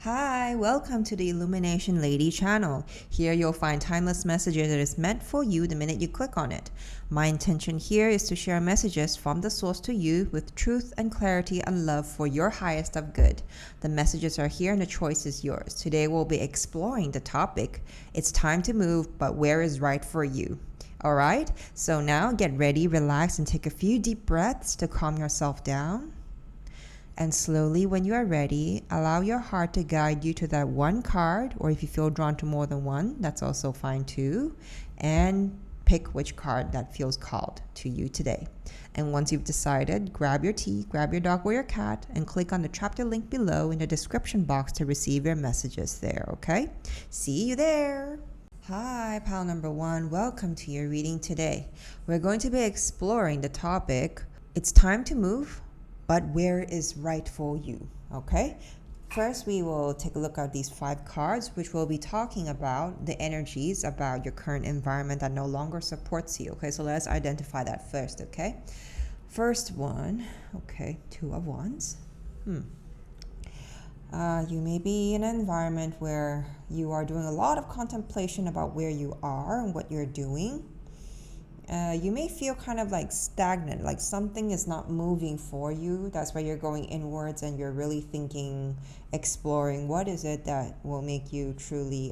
Hi, welcome to the Illumination Lady channel. Here you'll find timeless messages that is meant for you the minute you click on it. My intention here is to share messages from the source to you with truth and clarity and love for your highest of good. The messages are here and the choice is yours. Today we'll be exploring the topic, it's time to move, but where is right for you? Alright, so now get ready, relax, and take a few deep breaths to calm yourself down. And slowly, when you are ready, allow your heart to guide you to that one card, or if you feel drawn to more than one, that's also fine too. And pick which card that feels called to you today. And once you've decided, grab your tea, grab your dog or your cat, and click on the chapter link below in the description box to receive your messages there, okay? See you there! Hi, pal number one. Welcome to your reading today. We're going to be exploring the topic, it's time to move, but where is right for you? Okay. First, we will take a look at these 5 cards, which will be talking about the energies about your current environment that no longer supports you. Okay, so let's identify that first. Okay. First one. Okay, 2 of Wands. You may be in an environment where you are doing a lot of contemplation about where you are and what you're doing. You may feel kind of like stagnant, like something is not moving for you. That's why you're going inwards and you're really thinking, exploring what is it that will make you truly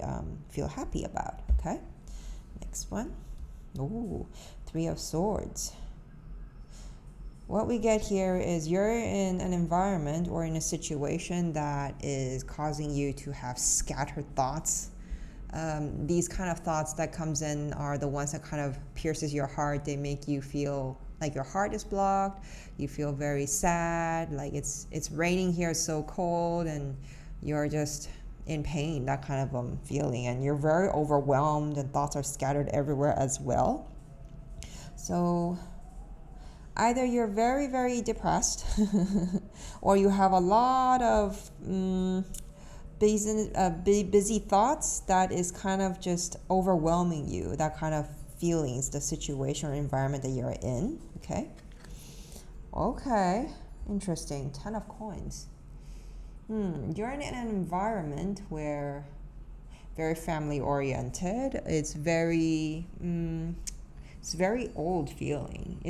feel happy about. Okay, next one. Ooh, 3 of Swords. What we get here is you're in an environment or in a situation that is causing you to have scattered thoughts. These kind of thoughts that comes in are the ones that kind of pierces your heart. They make you feel like your heart is blocked. You feel very sad, like it's raining here, it's so cold, and you're just in pain, that kind of feeling. And you're very overwhelmed and thoughts are scattered everywhere as well. So either you're very, very depressed or you have a lot of busy thoughts that is kind of just overwhelming you, that kind of feelings, the situation or environment that you're in. Okay, interesting. 10 of Coins. You're in an environment where very family oriented. It's very old feeling.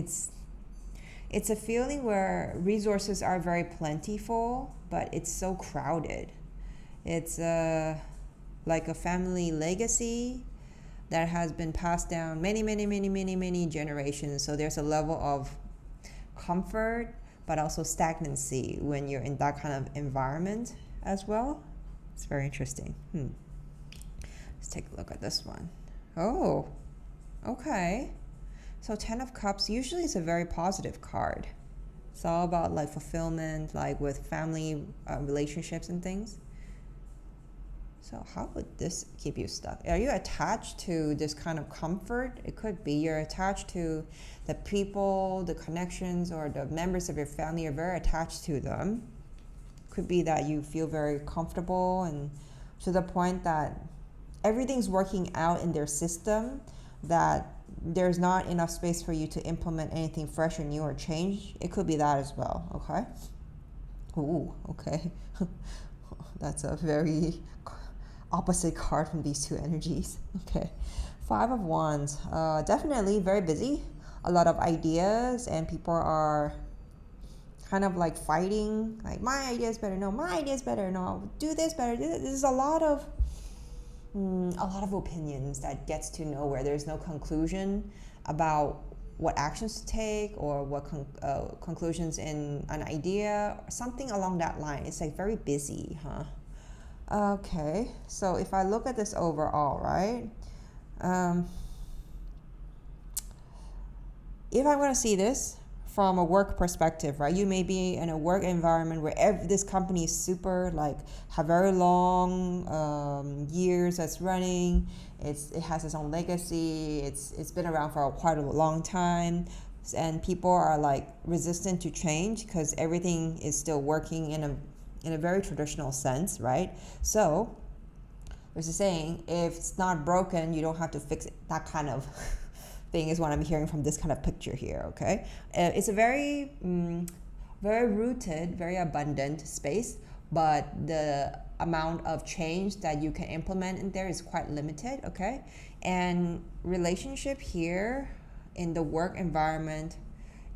It's a feeling where resources are very plentiful, but it's so crowded. It's like a family legacy that has been passed down many generations. So there's a level of comfort, but also stagnancy when you're in that kind of environment as well. It's very interesting. Let's take a look at this one. Oh, okay. So 10 of Cups usually is a very positive card. It's all about like fulfillment, like with family relationships and things. So how would this keep you stuck? Are you attached to this kind of comfort? It could be you're attached to the people, the connections, or the members of your family. You're very attached to them. Could be that you feel very comfortable and to the point that everything's working out in their system, that there's not enough space for you to implement anything fresh or new or change. It could be that as well. Okay. Ooh, okay. That's a very opposite card from these 2 energies. Okay. 5 of Wands. Definitely very busy. A lot of ideas, and people are kind of like fighting. Like, my idea is better. No, my idea is better. No, do this better. There's a lot of opinions that gets to nowhere. There's no conclusion about what actions to take or what conclusions in an idea, something along that line. It's like very busy, huh? Okay, so if I look at this overall, right? If I'm going to see this from a work perspective, right? You may be in a work environment where this company is super, like, have very long years that's running. It has its own legacy. It's been around for quite a long time, and people are like resistant to change because everything is still working in a very traditional sense, right? So there's a saying, if it's not broken, you don't have to fix it. That kind of thing is what I'm hearing from this kind of picture here, okay? It's a very rooted, very abundant space, but the amount of change that you can implement in there is quite limited, okay? And relationship here in the work environment,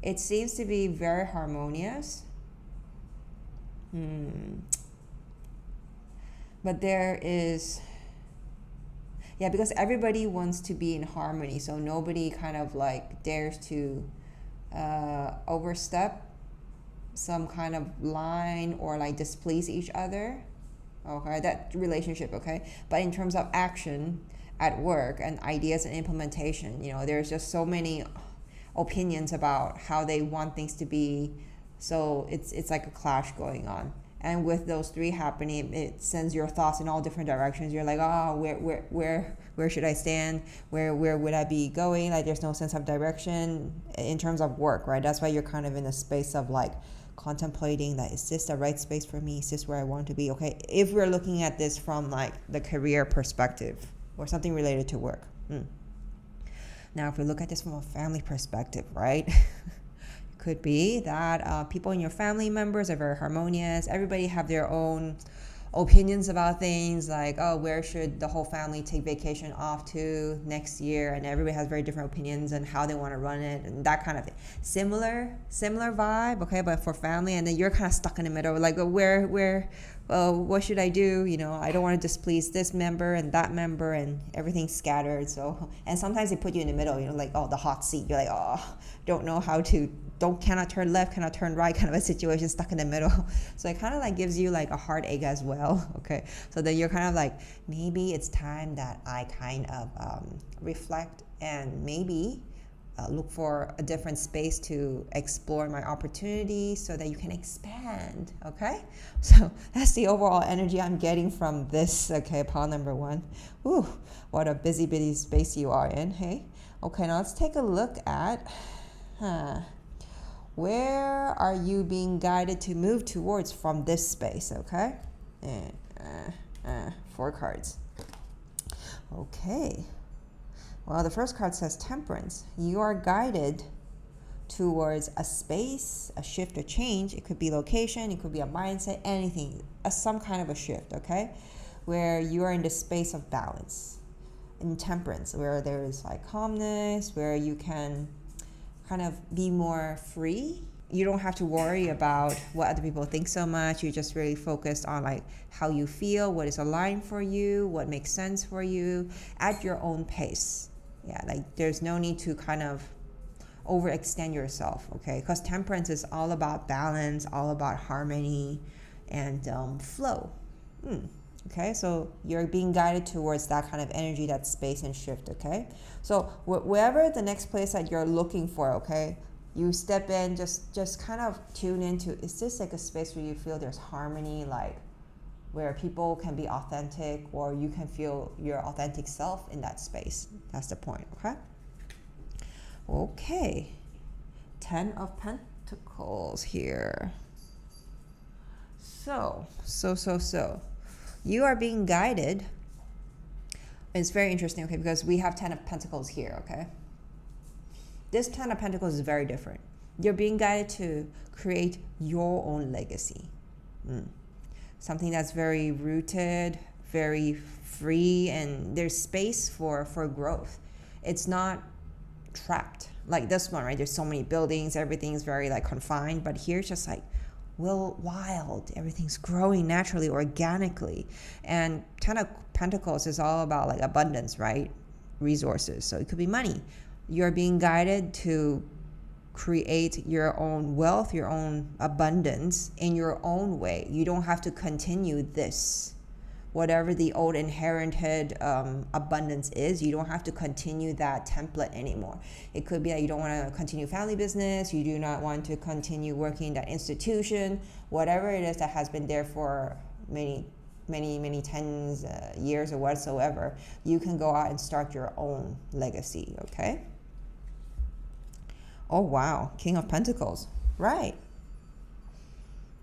it seems to be very harmonious. But there is, yeah, because everybody wants to be in harmony, so nobody kind of like dares to overstep some kind of line or like displease each other, okay, that relationship, okay? But in terms of action at work and ideas and implementation, there's just so many opinions about how they want things to be, so it's like a clash going on. And with those three happening, it sends your thoughts in all different directions. You're like, oh, where should I stand? Where would I be going? Like, there's no sense of direction in terms of work, right? That's why you're kind of in a space of like contemplating that, is this the right space for me? Is this where I want to be? Okay, if we're looking at this from like the career perspective or something related to work. Now, if we look at this from a family perspective, right? Could be that people in your family members are very harmonious. Everybody have their own opinions about things, like, oh, where should the whole family take vacation off to next year, and everybody has very different opinions on how they want to run it and that kind of thing. Similar vibe, okay, but for family, and then you're kind of stuck in the middle, like, what should I do? I don't want to displease this member and that member, and everything's scattered. So, and sometimes they put you in the middle, like, oh, the hot seat. You're like, oh, don't know how to, cannot turn left, cannot turn right, kind of a situation, stuck in the middle. So it kind of like gives you like a heartache as well, okay? So then you're kind of like, maybe it's time that I kind of reflect and maybe look for a different space to explore my opportunities so that you can expand, okay? So that's the overall energy I'm getting from this, okay, pile number 1. Ooh, what a busy space you are in, hey? Okay, now let's take a look at, where are you being guided to move towards from this space, okay? 4 cards. Okay. Well, the first card says Temperance. You are guided towards a space, a shift, a change. It could be location, it could be a mindset, anything, some kind of a shift, okay? Where you are in the space of balance, in temperance, where there is like calmness, where you can kind of be more free. You don't have to worry about what other people think so much. You're just really focused on like how you feel, what is aligned for you, what makes sense for you at your own pace. Yeah, like there's no need to kind of overextend yourself, okay? Because temperance is all about balance, all about harmony and flow. Okay, so you're being guided towards that kind of energy, that space and shift, okay? So wherever the next place that you're looking for, okay, you step in, just kind of tune into, is this like a space where you feel there's harmony, like where people can be authentic, or you can feel your authentic self in that space? That's the point, okay? Okay, 10 of Pentacles here. So. You are being guided. It's very interesting, okay, because we have 10 of Pentacles here, okay? This 10 of Pentacles is very different. You're being guided to create your own legacy. Something that's very rooted, very free, and there's space for growth. It's not trapped like this one, right? There's so many buildings, everything's very like confined, but here it's just like wild, everything's growing naturally, organically. And 10 of Pentacles is all about like abundance, right? Resources. So it could be money. You're being guided to create your own wealth, your own abundance in your own way. You don't have to continue this. Whatever the old inherited abundance is, you don't have to continue that template anymore. It could be that you don't want to continue family business, you do not want to continue working in that institution, whatever it is that has been there for many tens years or whatsoever, you can go out and start your own legacy, okay? Oh, wow. King of Pentacles. Right.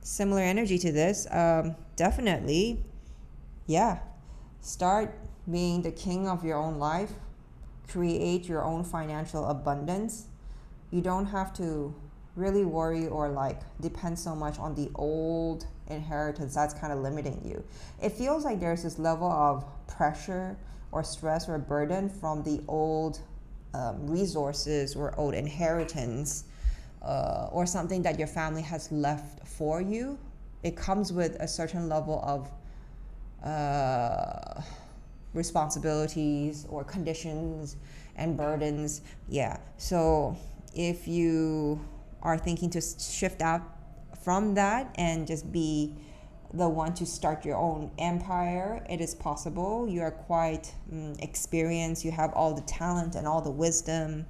Similar energy to this. Definitely. Yeah. Start being the king of your own life. Create your own financial abundance. You don't have to really worry or like depend so much on the old inheritance that's kind of limiting you. It feels like there's this level of pressure or stress or burden from the old resources or old inheritance, or something that your family has left for you. It comes with a certain level of responsibilities or conditions and burdens. Yeah. So if you are thinking to shift out from that and just be the one to start your own empire, it is possible. You are quite experienced. You have all the talent and all the wisdom,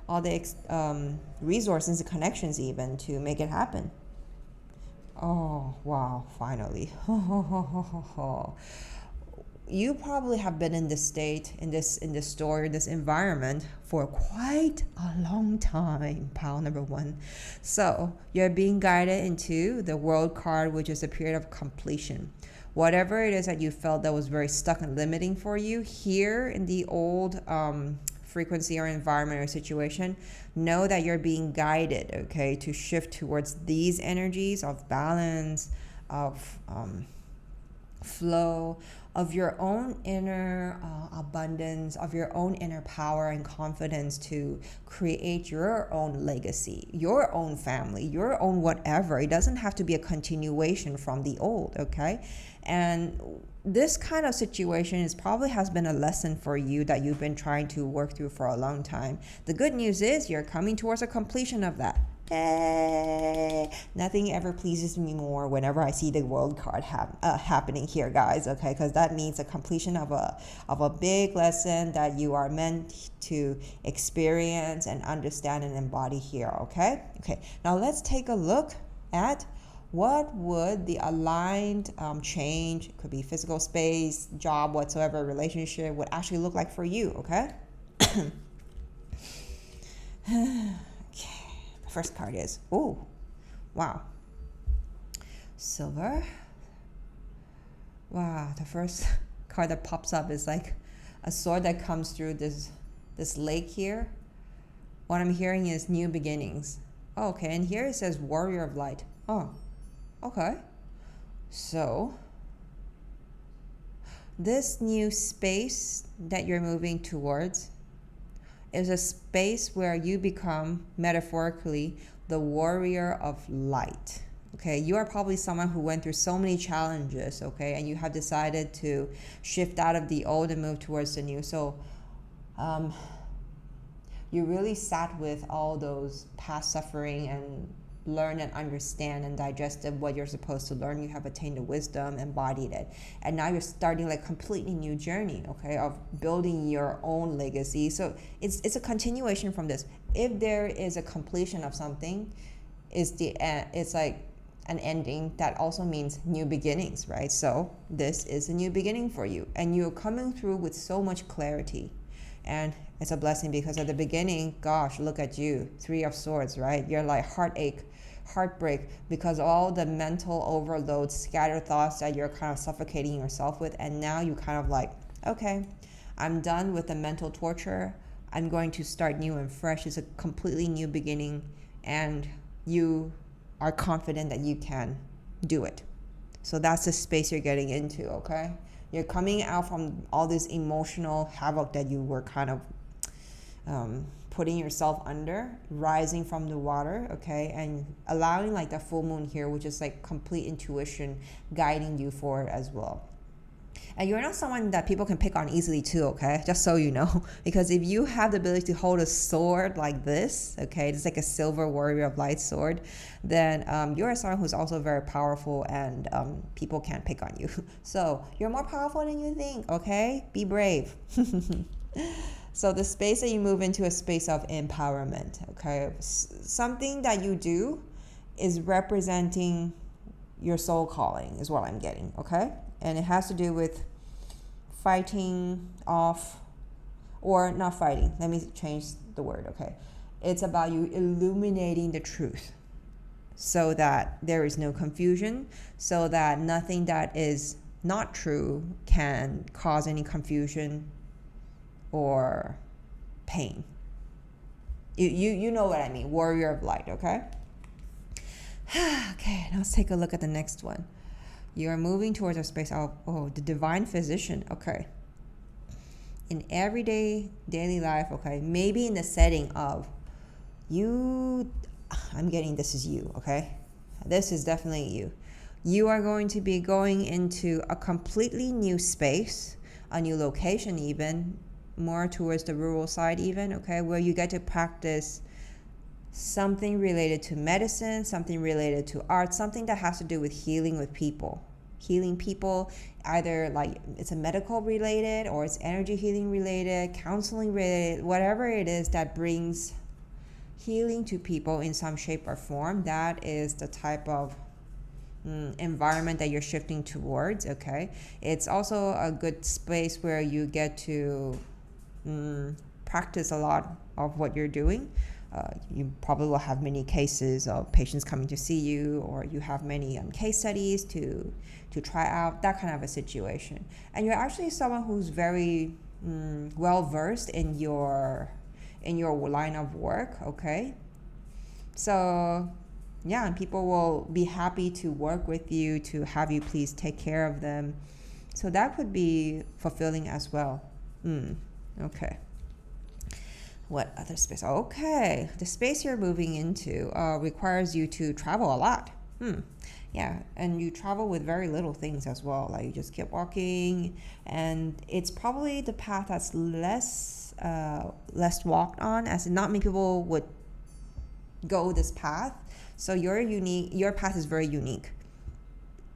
all the resources and connections even to make it happen. Oh, wow, finally. You probably have been in this state, in this story, this environment for quite a long time, pal number one. So you're being guided into the world card, which is a period of completion. Whatever it is that you felt that was very stuck and limiting for you here in the old frequency or environment or situation, know that you're being guided, okay, to shift towards these energies of balance, of flow, of your own inner abundance, of your own inner power and confidence to create your own legacy, your own family, your own whatever. It doesn't have to be a continuation from the old, okay? And this kind of situation is probably has been a lesson for you that you've been trying to work through for a long time. The good news is you're coming towards a completion of that. Hey, nothing ever pleases me more whenever I see the world card happening here, guys, okay? Because that means a completion of a big lesson that you are meant to experience and understand and embody here, okay? Okay, now let's take a look at what would the aligned change, it could be physical space, job, whatsoever, relationship, would actually look like for you, okay? First card is, oh, wow, silver. Wow, the first card that pops up is like a sword that comes through this lake here. What I'm hearing is new beginnings. Oh, okay, and here it says warrior of light. Oh, okay. So this new space that you're moving towards is a space where you become, metaphorically, the warrior of light. Okay, you are probably someone who went through so many challenges, okay, and you have decided to shift out of the old and move towards the new. So you really sat with all those past suffering and learn and understand and digested what you're supposed to learn. You have attained the wisdom, embodied it, and now you're starting like completely new journey, okay, of building your own legacy. So it's a continuation from this. If there is a completion of something, it's like an ending. That also means new beginnings, right? So this is a new beginning for you, and you're coming through with so much clarity. And it's a blessing because at the beginning, gosh, look at you, 3 of Swords, right? You're like heartbreak because all the mental overload, scattered thoughts that you're kind of suffocating yourself with. And now you kind of like, okay, I'm done with the mental torture. I'm going to start new and fresh. It's a completely new beginning, and you are confident that you can do it. So that's the space you're getting into, okay? You're coming out from all this emotional havoc that you were kind of putting yourself under, rising from the water, okay? And allowing like the full moon here, which is like complete intuition guiding you forward as well. And you're not someone that people can pick on easily too, okay? Just so you know. Because if you have the ability to hold a sword like this, okay, it's like a silver warrior of light sword, then you're someone who's also very powerful, and people can't pick on you. So you're more powerful than you think, okay? Be brave. So the space that you move into a space of empowerment, okay? Something that you do is representing your soul calling is what I'm getting, okay? And it has to do with fighting off, or not fighting. Let me change the word, okay? It's about you illuminating the truth so that there is no confusion, so that nothing that is not true can cause any confusion or pain. You know what I mean, warrior of light, okay? Okay, now let's take a look at the next one. You are moving towards a space of, oh, the divine physician. Okay. In everyday daily life, okay, maybe in the setting of you, I'm getting this is you, okay? This is definitely you. You are going to be going into a completely new space, a new location, even more towards the rural side, even, okay, where you get to practice something related to medicine, something related to art, something that has to do with healing with people. Healing people, either like it's a medical related or it's energy healing related, counseling related, whatever it is that brings healing to people in some shape or form. That is the type of environment that you're shifting towards. Okay, it's also a good space where you get to practice a lot of what you're doing. You probably will have many cases of patients coming to see you, or you have many case studies to try out, that kind of a situation. And you're actually someone who's very well versed in your line of work. Okay, so yeah, and people will be happy to work with you, to have you please take care of them. So that could be fulfilling as well. Okay. What other space? Okay, the space you're moving into requires you to travel a lot. Yeah, and you travel with very little things as well. Like you just keep walking, and it's probably the path that's less walked on, as not many people would go this path. So your path is very unique,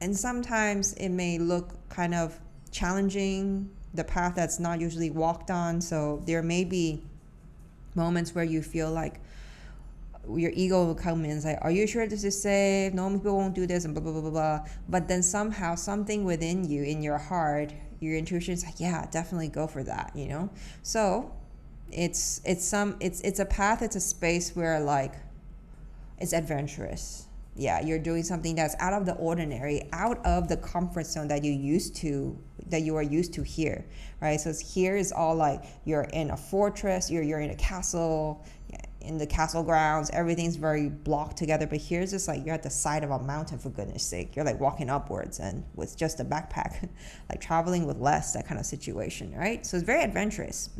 and sometimes it may look kind of challenging, the path that's not usually walked on. So there may be moments where you feel like your ego will come in and say, are you sure this is safe? No, people won't do this, and blah blah blah blah blah. But then somehow something within you, in your heart, your intuition is like, yeah, definitely go for that, So it's a path, it's a space where like it's adventurous. Yeah, you're doing something that's out of the ordinary, out of the comfort zone that you are used to here, right? So here is all like you're in a fortress, you're in a castle, in the castle grounds, everything's very blocked together. But here's just like you're at the side of a mountain, for goodness sake. You're like walking upwards and with just a backpack, like traveling with less, that kind of situation, right? So it's very adventurous.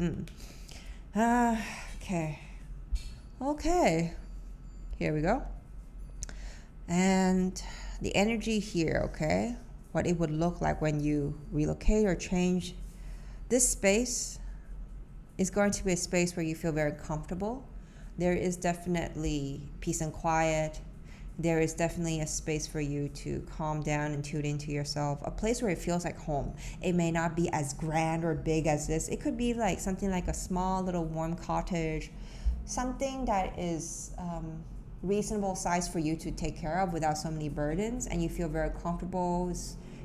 Okay. Here we go. And the energy here, okay, what it would look like when you relocate or change. This space is going to be a space where you feel very comfortable. There is definitely peace and quiet. There is definitely a space for you to calm down and tune into yourself, a place where it feels like home. It may not be as grand or big as this. It could be like something like a small little warm cottage, something that is reasonable size for you to take care of without so many burdens, and you feel very comfortable.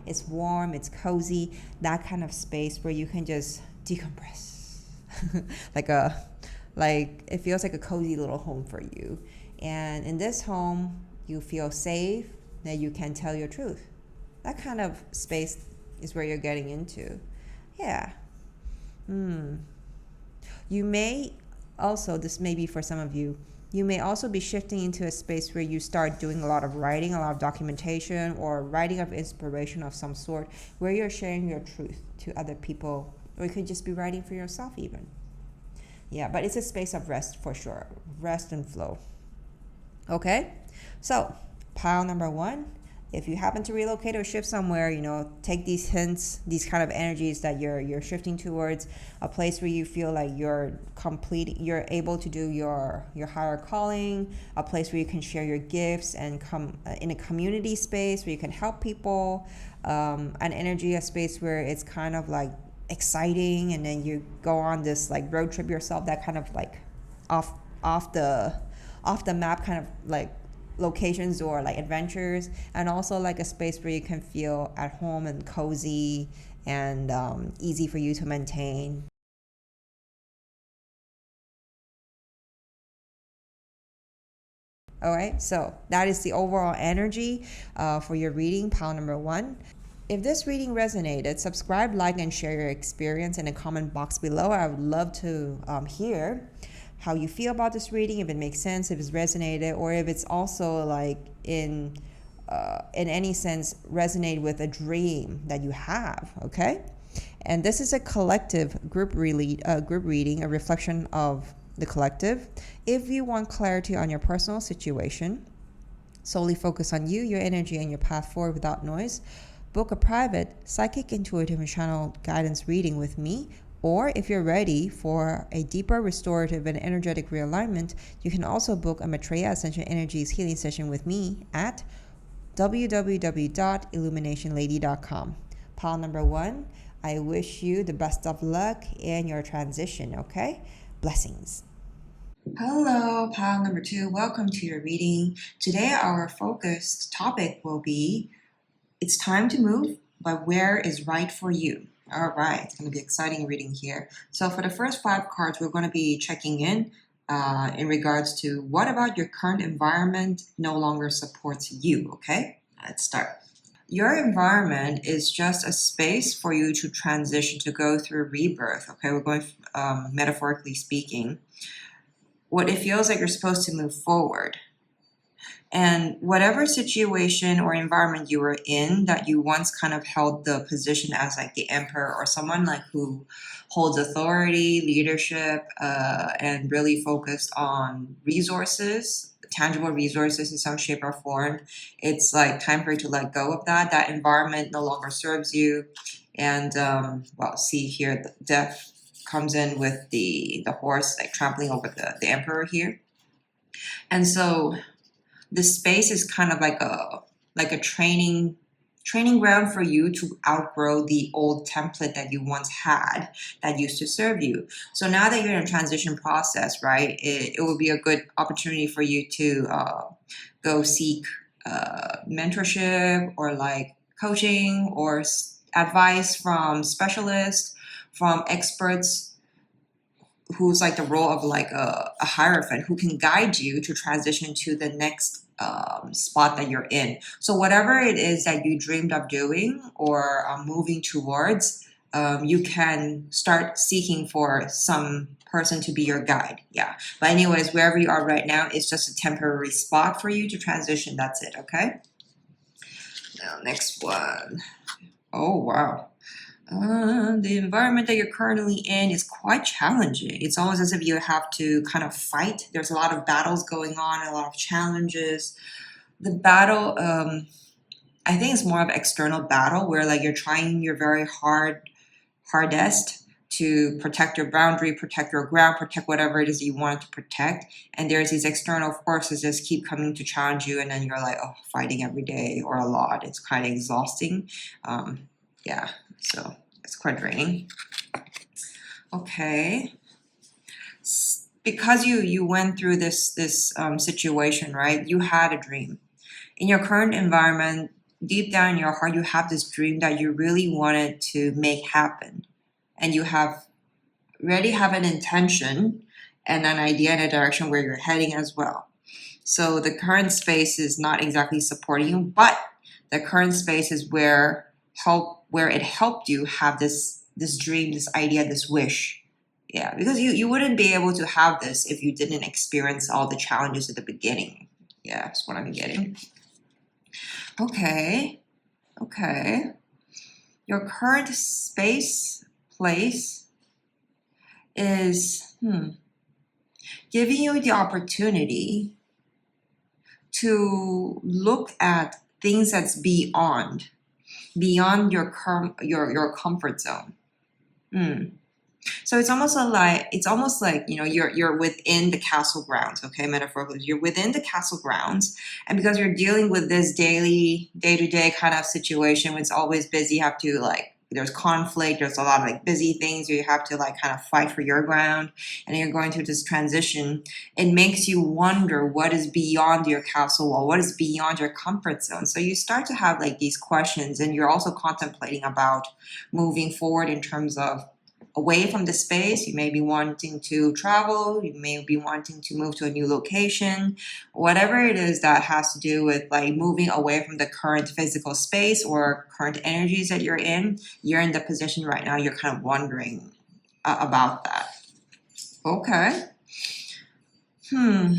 It's warm, it's cozy, that kind of space where you can just decompress. like it feels like a cozy little home for you. And in this home you feel safe, that you can tell your truth. That kind of space is where you're getting into. Yeah. You may also, this may be for some of you, you may also be shifting into a space where you start doing a lot of writing, a lot of documentation, or writing of inspiration of some sort, where you're sharing your truth to other people, or you could just be writing for yourself even. Yeah, but it's a space of rest for sure, rest and flow. Okay, so pile number 1, if you happen to relocate or shift somewhere, take these hints, these kind of energies that you're shifting towards a place where you feel like you're able to do your higher calling, a place where you can share your gifts and come in a community space where you can help people, an energy, a space where it's kind of like exciting, and then you go on this like road trip yourself, that kind of like off the map kind of like locations or like adventures, and also like a space where you can feel at home and cozy and easy for you to maintain. All right, so that is the overall energy for your reading, pile number 1. If this reading resonated, subscribe, like, and share your experience in the comment box below. I would love to hear how you feel about this reading, if it makes sense, if it's resonated, or if it's also like in any sense resonate with a dream that you have. Okay, and this is a collective group reading, a reflection of the collective. If you want clarity on your personal situation, solely focus on you, your energy, and your path forward without noise, book a private psychic, intuitive, and channel guidance reading with me. Or if you're ready for a deeper restorative and energetic realignment, you can also book a Maitreya Ascension Energies healing session with me at www.illuminationlady.com. Pile number 1, I wish you the best of luck in your transition, okay? Blessings. Hello, pile number 2. Welcome to your reading. Today our focused topic will be, it's time to move, but where is right for you? All right, it's going to be an exciting reading here. So for the first 5 cards, we're going to be checking in regards to what about your current environment no longer supports you, okay? Let's start. Your environment is just a space for you to transition, to go through rebirth, okay? We're going metaphorically speaking. What it feels like you're supposed to move forward. And whatever situation or environment you were in that you once kind of held the position as like the emperor or someone like who holds authority, leadership, and really focused on resources, tangible resources in some shape or form, it's like time for you to let go of that. That environment no longer serves you. And well, see here, the death comes in with the horse like trampling over the emperor here. And so the space is kind of like a training ground for you to outgrow the old template that you once had that used to serve you. So now that you're in a transition process, right, it will be a good opportunity for you to go seek mentorship or like coaching or advice from specialists, from experts who's like the role of like a hierophant who can guide you to transition to the next spot that you're in. So whatever it is that you dreamed of doing or moving towards, you can start seeking for some person to be your guide. Yeah. But anyways, wherever you are right now, it's just a temporary spot for you to transition. That's it. Okay. Now, next one. Oh, wow. The environment that you're currently in is quite challenging. It's almost as if you have to kind of fight. There's a lot of battles going on, a lot of challenges. The battle, I think it's more of an external battle where like you're trying your very hardest to protect your boundary, protect your ground, protect whatever it is you want to protect. And there's these external forces just keep coming to challenge you. And then you're like, oh, fighting every day or a lot. It's kind of exhausting. Yeah, so it's quite draining. Okay. Because you went through this situation, right? You had a dream. In your current environment, deep down in your heart, you have this dream that you really wanted to make happen. And you already have an intention and an idea and a direction where you're heading as well. So the current space is not exactly supporting you, but the current space is where it helped you have this dream, this idea, this wish. Yeah, because you wouldn't be able to have this if you didn't experience all the challenges at the beginning. Yeah, that's what I'm getting. Okay. Your current place is giving you the opportunity to look at things that's beyond your comfort zone. So it's almost like you're within the castle grounds. Okay, metaphorically, you're within the castle grounds, and because you're dealing with this day-to-day kind of situation, it's always busy. You have to there's conflict. There's a lot of busy things where you have to kind of fight for your ground, and you're going through this transition. It makes you wonder what is beyond your castle wall, what is beyond your comfort zone. So you start to have these questions, and you're also contemplating about moving forward in terms of away from the space. You may be wanting to travel, you may be wanting to move to a new location, whatever it is that has to do with moving away from the current physical space or current energies that you're in the position right now, you're kind of wondering about that. Okay. Hmm.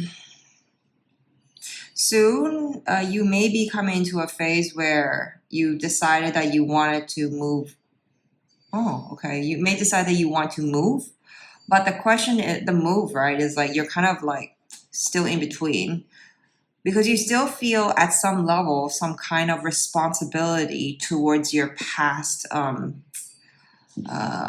Soon, you may be coming into a phase where you decided that you wanted to move. Oh, okay. You may decide that you want to move, but the question is the move, right? Is like you're kind of like still in between because you still feel at some level some kind of responsibility towards your past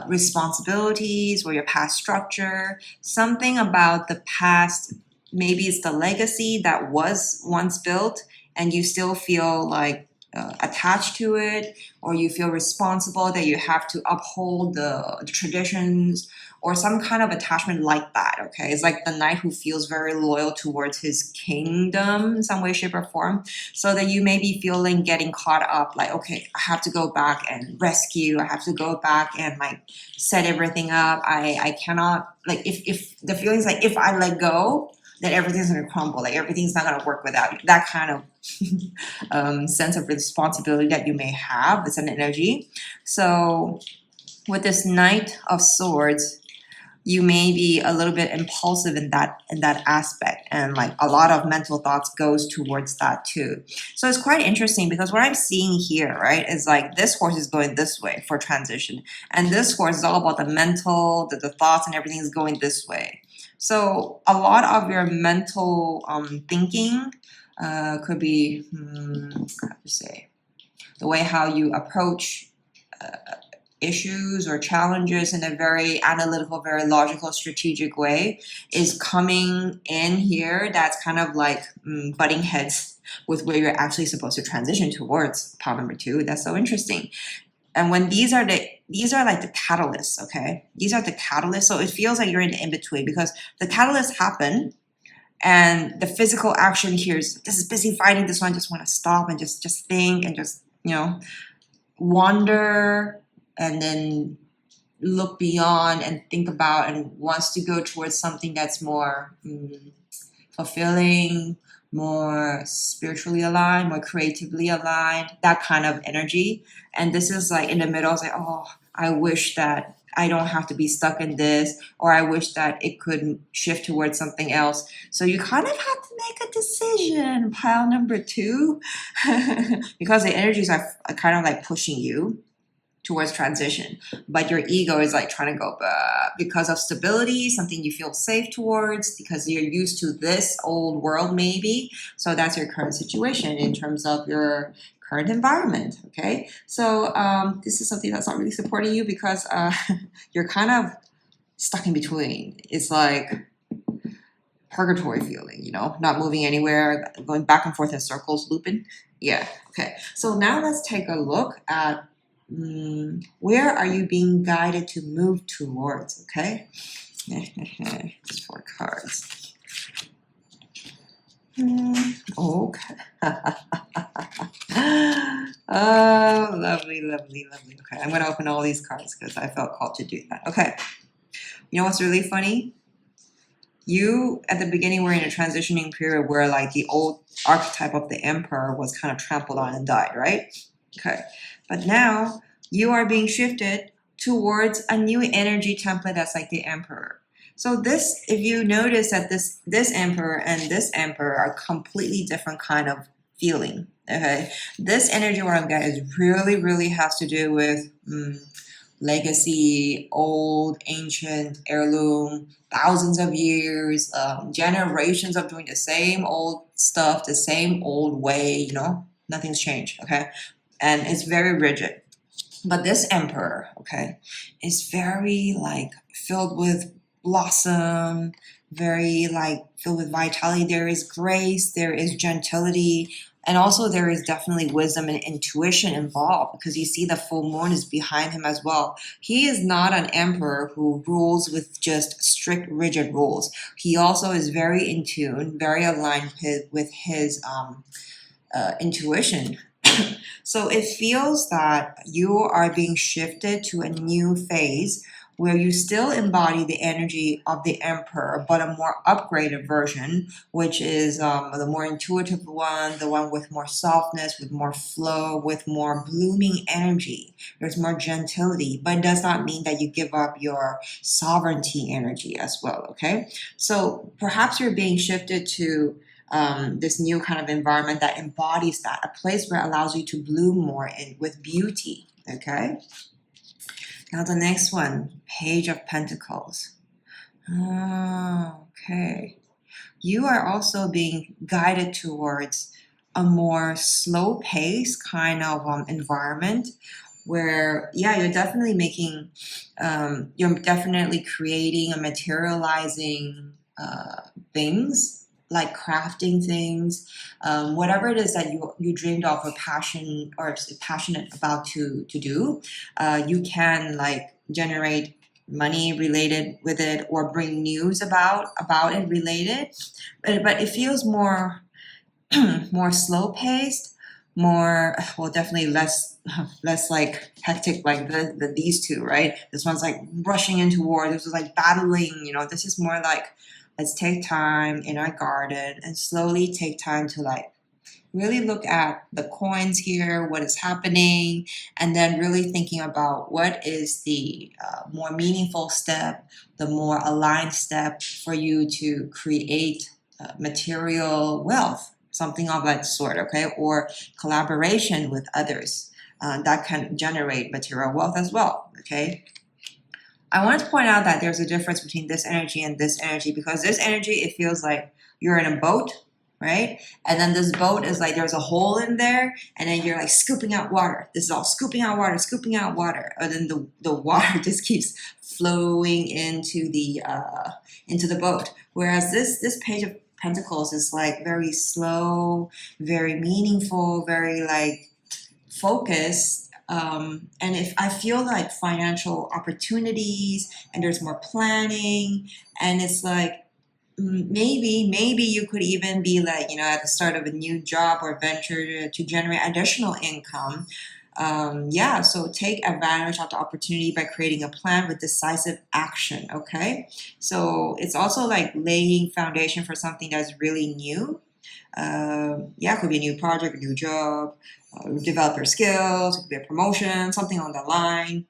responsibilities or your past structure, something about the past. Maybe it's the legacy that was once built, and you still feel like attached to it, or you feel responsible that you have to uphold the traditions, or some kind of attachment like that. Okay, it's like the knight who feels very loyal towards his kingdom in some way, shape, or form. So that you may be feeling getting caught up, like, okay, I have to go back and rescue, I have to go back and like set everything up. I cannot, like, if the feeling's like if I let go, then everything's gonna crumble, like everything's not gonna work without you, that kind of sense of responsibility that you may have. It's an energy. So with this Knight of Swords, you may be a little bit impulsive in that aspect, and like a lot of mental thoughts goes towards that too. So it's quite interesting because what I'm seeing here, right, is like this horse is going this way for transition, and this horse is all about the mental, the thoughts and everything is going this way. So a lot of your mental thinking could be how to say, the way how you approach issues or challenges in a very analytical, very logical, strategic way is coming in here. That's kind of like butting heads with where you're actually supposed to transition towards pile number 2. That's so interesting. And when these are like the catalysts, okay? These are the catalysts. So it feels like you're in between because the catalysts happen and the physical action here is this is busy fighting, this one just want to stop and just think and just, wander and then look beyond and think about and wants to go towards something that's more fulfilling, more spiritually aligned, more creatively aligned, that kind of energy. And this is like in the middle, it's like, oh, I wish that I don't have to be stuck in this, or I wish that it could shift towards something else. So you kind of have to make a decision, pile number 2, because the energies are kind of like pushing you towards transition, but your ego is like trying to go because of stability, something you feel safe towards, because you're used to this old world maybe. So that's your current situation in terms of your current environment. Okay, so this is something that's not really supporting you because you're kind of stuck in between. It's like purgatory feeling, not moving anywhere, going back and forth in circles, looping. Yeah. Okay, so now let's take a look at where are you being guided to move towards, okay? Just 4 cards. Okay. Oh, lovely, lovely, lovely. Okay, I'm going to open all these cards because I felt called to do that. Okay. You know what's really funny? You, at the beginning, were in a transitioning period where like the old archetype of the emperor was kind of trampled on and died, right? Okay. But now you are being shifted towards a new energy template that's like the emperor. So this, if you notice that this emperor and this emperor are completely different kind of feeling. Okay, this energy what I'm getting is really has to do with legacy, old, ancient, heirloom, thousands of years, generations of doing the same old stuff, the same old way. Nothing's changed. Okay, and it's very rigid. But this emperor, okay, is very like filled with blossom, very like filled with vitality. There is grace, there is gentility, and also there is definitely wisdom and intuition involved because you see the full moon is behind him as well. He is not an emperor who rules with just strict, rigid rules. He also is very in tune, very aligned with his intuition. So it feels that you are being shifted to a new phase where you still embody the energy of the emperor, but a more upgraded version, which is the more intuitive one, the one with more softness, with more flow, with more blooming energy. There's more gentility, but it does not mean that you give up your sovereignty energy as well, okay? So perhaps you're being shifted to this new kind of environment that embodies that, a place where it allows you to bloom more with beauty, okay? Now the next one, Page of Pentacles. Oh, okay. You are also being guided towards a more slow pace kind of environment where, yeah, you're definitely you're definitely creating and materializing things, like crafting things, whatever it is that you dreamed of or passionate about to do, you can like generate money related with it or bring news about it related, but it feels more more slow paced, more, well, definitely less like hectic like these two, right? This one's like rushing into war, this is like battling, this is more like, let's take time in our garden and slowly take time to like really look at the coins here, what is happening, and then really thinking about what is the more meaningful step, the more aligned step for you to create material wealth, something of that sort, okay? Or collaboration with others that can generate material wealth as well, okay? I want to point out that there's a difference between this energy and this energy, because this energy, it feels like you're in a boat, right? And then this boat is like there's a hole in there, and then you're like scooping out water. This is all scooping out water, scooping out water. And then the water just keeps flowing into the boat. Whereas this Page of Pentacles is like very slow, very meaningful, very like focused. And if I feel like financial opportunities and there's more planning, and it's like maybe you could even be like, at the start of a new job or venture to generate additional income. Yeah, so take advantage of the opportunity by creating a plan with decisive action, okay? So it's also like laying foundation for something that's really new. Yeah, it could be a new project, a new job, develop your skills, it could be a promotion, something on the line.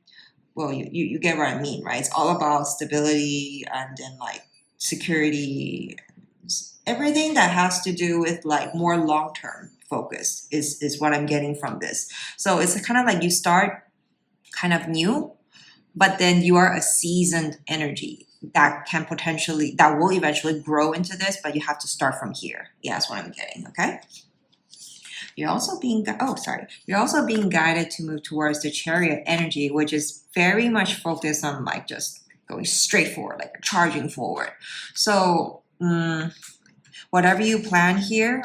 Well, you get what I mean, right? It's all about stability and then like security, everything that has to do with like more long-term focus is what I'm getting from this. So it's kind of like you start kind of new, but then you are a seasoned energy that will eventually grow into this, but you have to start from here. Yeah, that's what I'm getting, okay? You're also being guided to move towards the Chariot energy, which is very much focused on like just going straight forward, like charging forward. So whatever you plan here,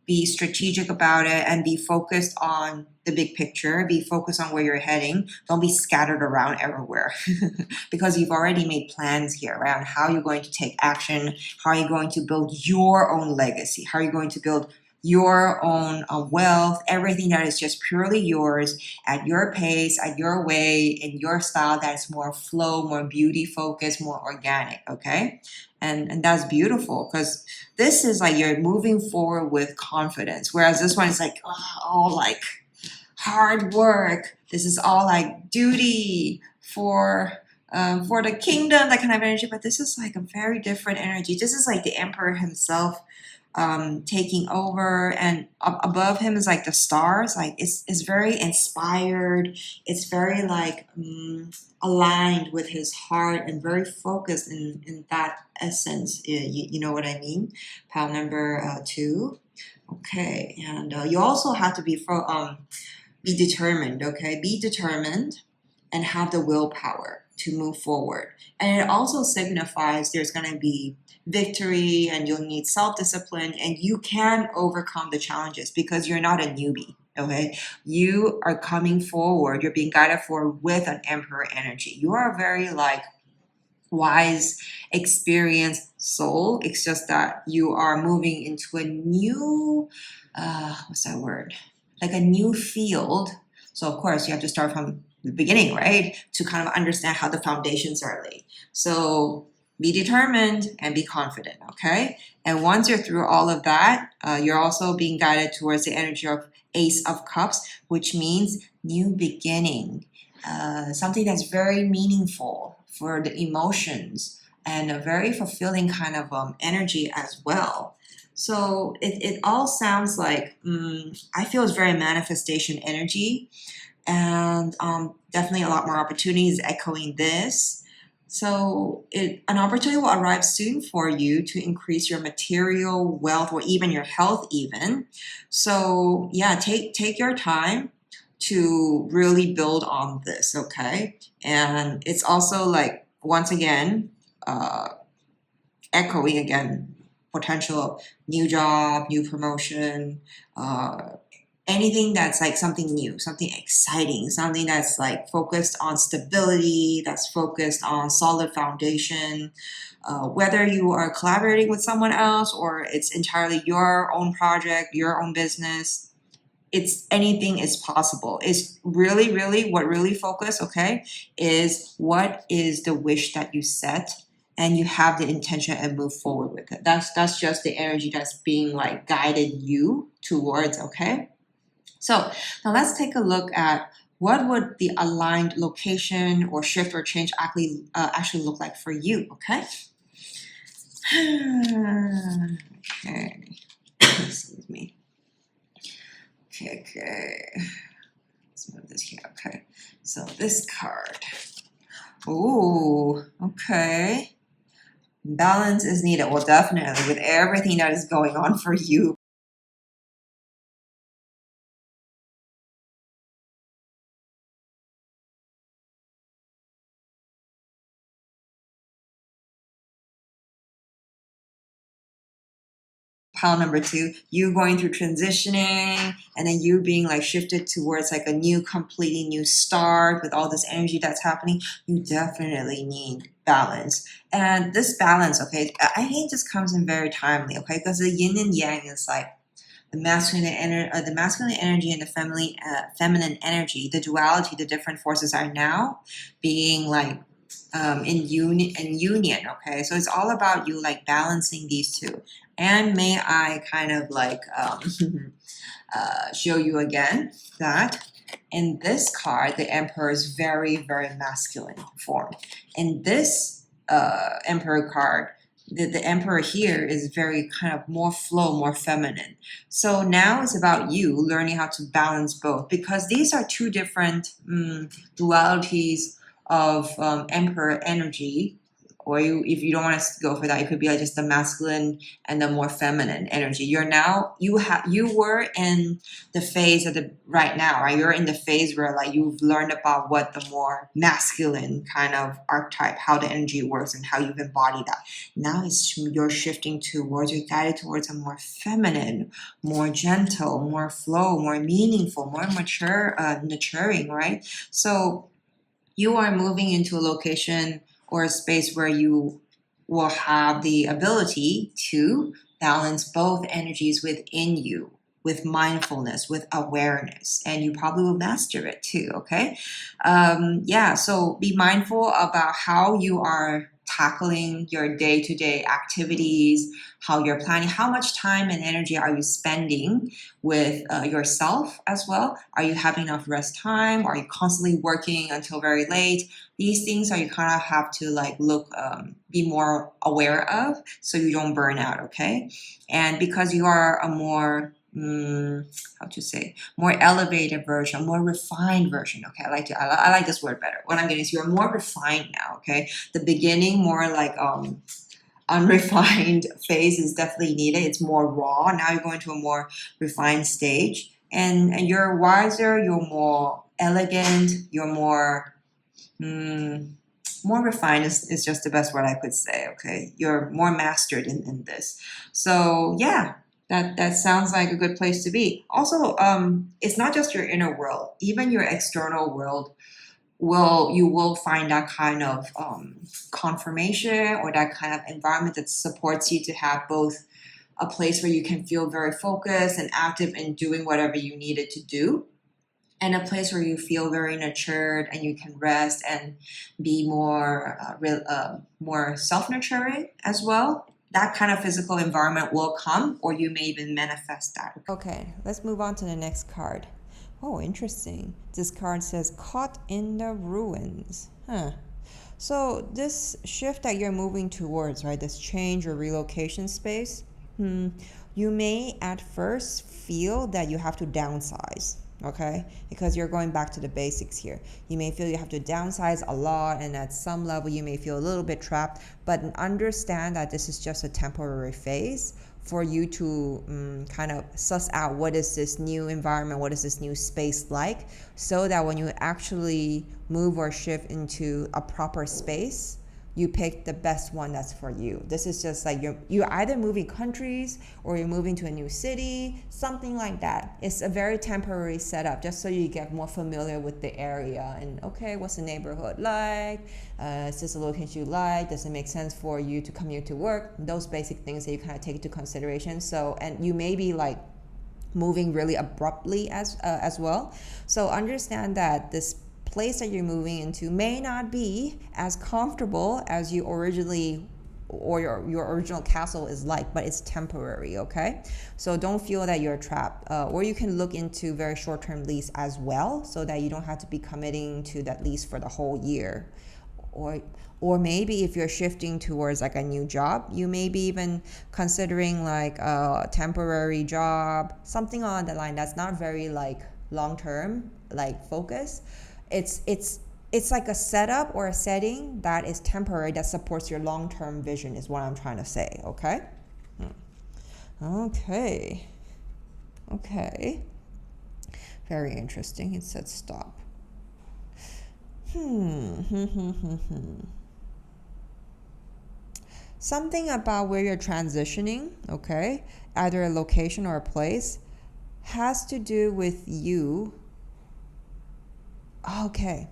be strategic about it and be focused on the big picture, be focused on where you're heading. Don't be scattered around everywhere because you've already made plans here around how you're going to take action, how you're going to build your own legacy, how you're going to build your own wealth, everything that is just purely yours at your pace, at your way, in your style that is more flow, more beauty focused, more organic, okay? And that's beautiful because this is like you're moving forward with confidence, whereas this one is like all like hard work. This is all like duty for the kingdom, that kind of energy. But this is like a very different energy. This is like the emperor himself taking over, and above him is like the stars. Like it's very inspired. It's very like aligned with his heart and very focused in that essence. You know what I mean? Pile number 2. Okay, and you also have to be determined. Okay, be determined and have the willpower to move forward. And it also signifies there's going to be victory and you'll need self-discipline and you can overcome the challenges because you're not a newbie. Okay, you are coming forward, you're being guided forward with an emperor energy. You are a very like wise, experienced soul. It's just that you are moving into a new what's that word, like a new field. So of course you have to start from the beginning, right? To kind of understand how the foundations are laid. So be determined and be confident, okay? And once you're through all of that, you're also being guided towards the energy of Ace of Cups, which means new beginning, something that's very meaningful for the emotions and a very fulfilling kind of energy as well. So it all sounds like, I feel it's very manifestation energy, and definitely a lot more opportunities echoing this. So an opportunity will arrive soon for you to increase your material wealth or even your health even. So yeah, take your time to really build on this, okay? And it's also like, once again, echoing again, potential new job, new promotion, anything that's like something new, something exciting, something that's like focused on stability, that's focused on solid foundation. Whether you are collaborating with someone else or it's entirely your own project, your own business, it's anything is possible. It's really, really what really focus, okay, is what is the wish that you set and you have the intention and move forward with it. That's just the energy that's being like guided you towards, okay? So now let's take a look at what would the aligned location or shift or change actually look like for you, okay? Okay, excuse me. Okay. Let's move this here. Okay. So this card. Ooh, okay. Balance is needed. Well, definitely with everything that is going on for you. Pile number two, you going through transitioning and then you being like shifted towards like a new, completely new start with all this energy that's happening. You definitely need balance. And this balance, okay, I think this comes in very timely, okay, because the yin and yang is like the masculine energy and the feminine energy, the duality, the different forces are now being like in union, okay? So it's all about you like balancing these two. And may I kind of like show you again that in this card, the Emperor is very, very masculine form. In this Emperor card, the Emperor here is very kind of more flow, more feminine. So now it's about you learning how to balance both, because these are two different dualities of Emperor energy. Or if you don't want to go for that, it could be like just the masculine and the more feminine energy. You were in the phase of the right now, right? You're in the phase where like you've learned about what the more masculine kind of archetype, how the energy works and how you've embodied that. Now you're shifting towards, you're guided towards a more feminine, more gentle, more flow, more meaningful, more mature, nurturing, right? So you are moving into a location or a space where you will have the ability to balance both energies within you with mindfulness, with awareness, and you probably will master it too, okay? Yeah, so be mindful about how you are tackling your day-to-day activities, how you're planning, how much time and energy are you spending with yourself as well? Are you having enough rest time? Are you constantly working until very late? These things are you kind of have to like be more aware of so you don't burn out, okay? And because you are a more how to say, more elevated version, more refined version, okay? I like this word better. What I'm getting is you're more refined now, okay? The beginning more like unrefined phase is definitely needed. It's more raw. Now you're going to a more refined stage, and you're wiser, you're more elegant, you're more refined is just the best word I could say, okay? You're more mastered in this. So yeah, that sounds like a good place to be. Also, it's not just your inner world, even your external world you will find that kind of confirmation or that kind of environment that supports you to have both a place where you can feel very focused and active in doing whatever you needed to do, and a place where you feel very nurtured and you can rest and be more self-nurturing as well. That kind of physical environment will come, or you may even manifest that. Okay, let's move on to the next card. Oh, interesting. This card says caught in the ruins. Huh. So this shift that you're moving towards, right, this change or relocation space, you may at first feel that you have to downsize, okay? Because you're going back to the basics here. You may feel you have to downsize a lot, and at some level you may feel a little bit trapped, but understand that this is just a temporary phase for you to kind of suss out what is this new environment, what is this new space like, so that when you actually move or shift into a proper space, you pick the best one that's for you. This is just like you're either moving countries or you're moving to a new city, something like that. It's a very temporary setup just so you get more familiar with the area and okay, what's the neighborhood like? Is this a location you like? Does it make sense for you to commute to work? Those basic things that you kind of take into consideration. So, and you may be like moving really abruptly as well. So understand that this place that you're moving into may not be as comfortable as you originally or your original castle is like, but it's temporary, okay? So don't feel that you're trapped. Or you can look into very short-term lease as well, so that you don't have to be committing to that lease for the whole year. Or maybe if you're shifting towards like a new job, you may be even considering like a temporary job, something on the line that's not very like long-term, like focus. It's like a setup or a setting that is temporary that supports your long-term vision is what I'm trying to say, okay? Okay. Very interesting. It said stop. Something about where you're transitioning, okay, either a location or a place, has to do with you. Okay.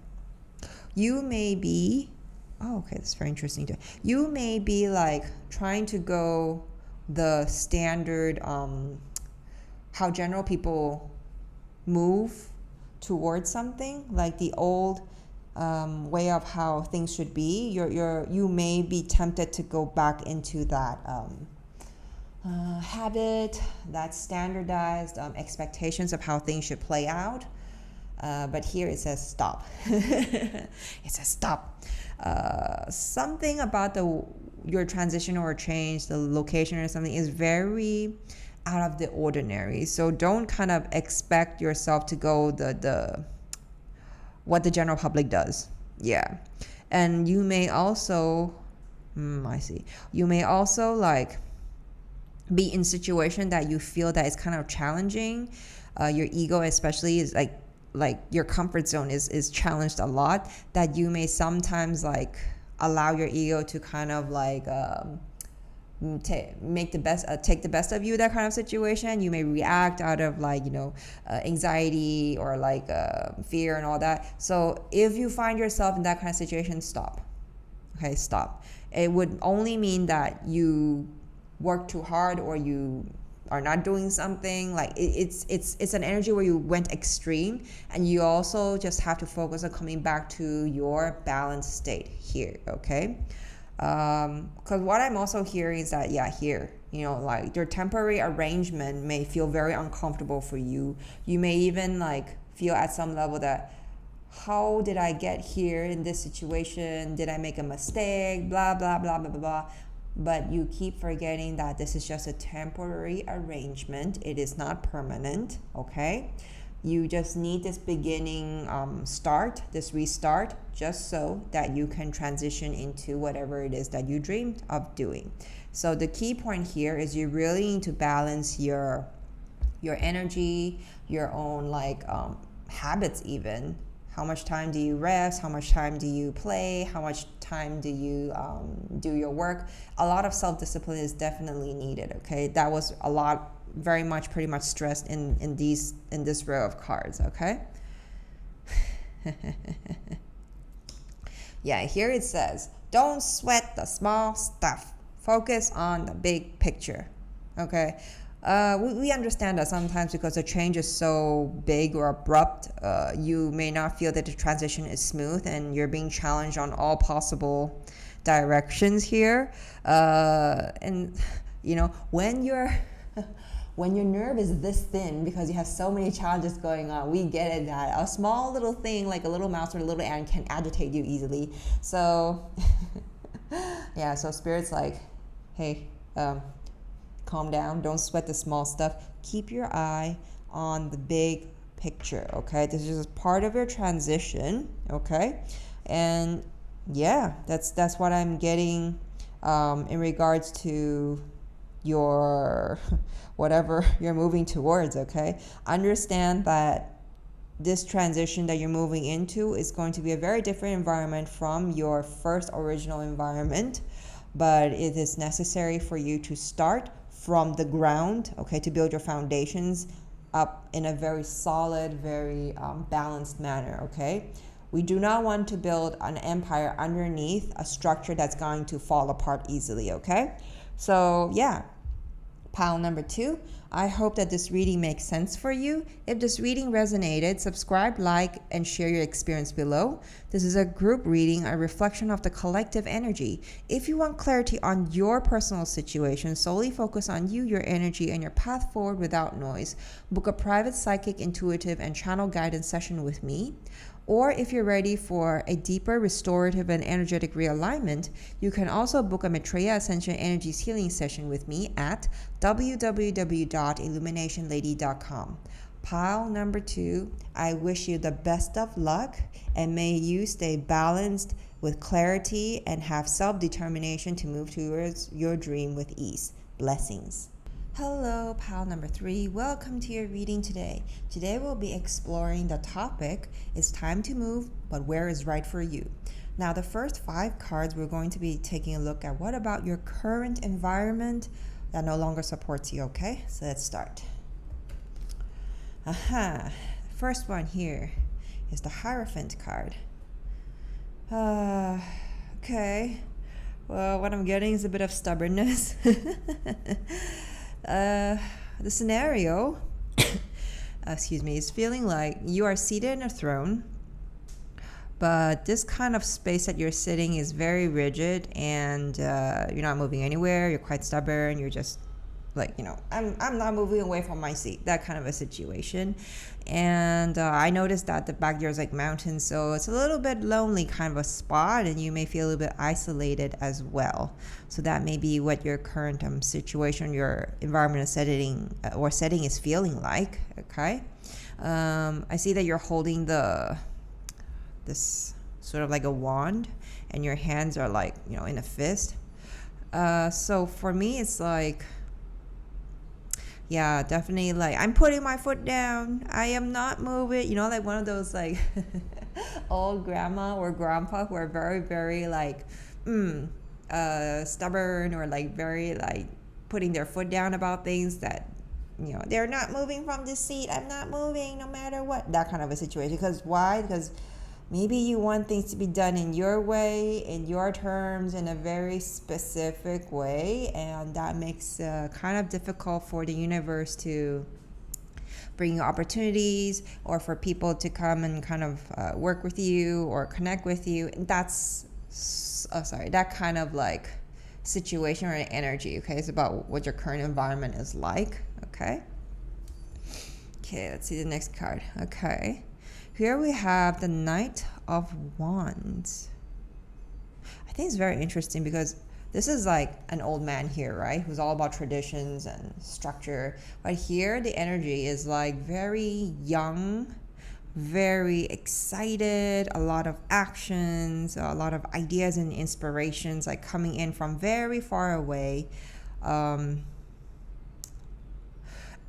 You may be, okay, that's very interesting too. You may be like trying to go the standard, how general people move towards something, like the old way of how things should be. You may be tempted to go back into that habit, that standardized expectations of how things should play out. But here it says stop. It says stop. Something about your transition or change, the location or something is very out of the ordinary. So don't kind of expect yourself to go the what the general public does. Yeah. And you may also, I see. You may also like be in situation that you feel that is kind of challenging. Your ego especially is like your comfort zone is challenged a lot, that you may sometimes like allow your ego to kind of like take the best of you, that kind of situation. You may react out of like anxiety or like fear and all that. So if you find yourself in that kind of situation, stop. Okay, stop. It would only mean that you work too hard or you are not doing something. Like it's an energy where you went extreme, and you also just have to focus on coming back to your balanced state here, okay? Because what I'm also hearing is that here, like your temporary arrangement may feel very uncomfortable for you. You may even like feel at some level that, how did I get here in this situation? Did I make a mistake? Blah blah blah blah blah blah. But you keep forgetting that this is just a temporary arrangement. It is not permanent, okay? You just need this beginning start, this restart, just so that you can transition into whatever it is that you dreamed of doing. So the key point here is you really need to balance your energy, your own like habits even. How much time do you rest? How much time do you play? How much time do you do your work? A lot of self-discipline is definitely needed, okay? That was a lot, very much, pretty much stressed in this row of cards, okay? Yeah, here it says, don't sweat the small stuff. Focus on the big picture, okay? We understand that sometimes because the change is so big or abrupt, you may not feel that the transition is smooth and you're being challenged on all possible directions here. And when when your nerve is this thin because you have so many challenges going on, we get it that a small little thing like a little mouse or a little ant can agitate you easily. So yeah, so spirit's like, hey, calm down, don't sweat the small stuff, keep your eye on the big picture. Okay, this is just part of your transition. Okay, and yeah, that's what I'm getting in regards to your whatever you're moving towards. Okay, understand that this transition that you're moving into is going to be a very different environment from your first original environment, but it is necessary for you to start from the ground, okay, to build your foundations up in a very solid, very balanced manner. Okay, we do not want to build an empire underneath a structure that's going to fall apart easily. Okay, so yeah, pile number 2, I hope that this reading makes sense for you. If this reading resonated, subscribe, like, and share your experience below. This is a group reading, a reflection of the collective energy. If you want clarity on your personal situation, solely focus on you, your energy, and your path forward without noise, book a private psychic, intuitive, and channel guidance session with me. Or if you're ready for a deeper restorative and energetic realignment, you can also book a Maitreya Ascension Energies healing session with me at www.illuminationlady.com. Pile number 2, I wish you the best of luck and may you stay balanced with clarity and have self-determination to move towards your dream with ease. Blessings. Hello, pile number 3. Welcome to your reading today. Today we'll be exploring the topic, it's time to move, but where is right for you? Now, the first 5 cards, we're going to be taking a look at what about your current environment that no longer supports you, okay? So let's start. First one here is the Hierophant card. Okay. Well, what I'm getting is a bit of stubbornness. The scenario is feeling like you are seated in a throne, but this kind of space that you're sitting is very rigid and you're not moving anywhere. You're quite stubborn. You're just like, I'm not moving away from my seat, that kind of a situation. And I noticed that the back there is like mountains, so it's a little bit lonely kind of a spot, and you may feel a little bit isolated as well. So that may be what your current situation, your environment is setting is feeling like. Okay, I see that you're holding this sort of like a wand, and your hands are like in a fist. So for me, it's like, yeah, definitely, like, I'm putting my foot down. I am not moving. Like one of those like old grandma or grandpa who are very, very like stubborn, or like very like putting their foot down about things that they're not moving from this seat. I'm not moving no matter what. That kind of a situation. Because why? Because maybe you want things to be done in your way, in your terms, in a very specific way, and that makes kind of difficult for the universe to bring you opportunities, or for people to come and kind of work with you or connect with you. And that's that kind of like situation or energy. Okay, it's about what your current environment is like. Okay, let's see the next card. Okay, here we have the Knight of Wands. I think it's very interesting because this is like an old man here, right? Who's all about traditions and structure. But here the energy is like very young, very excited, a lot of actions, a lot of ideas and inspirations like coming in from very far away.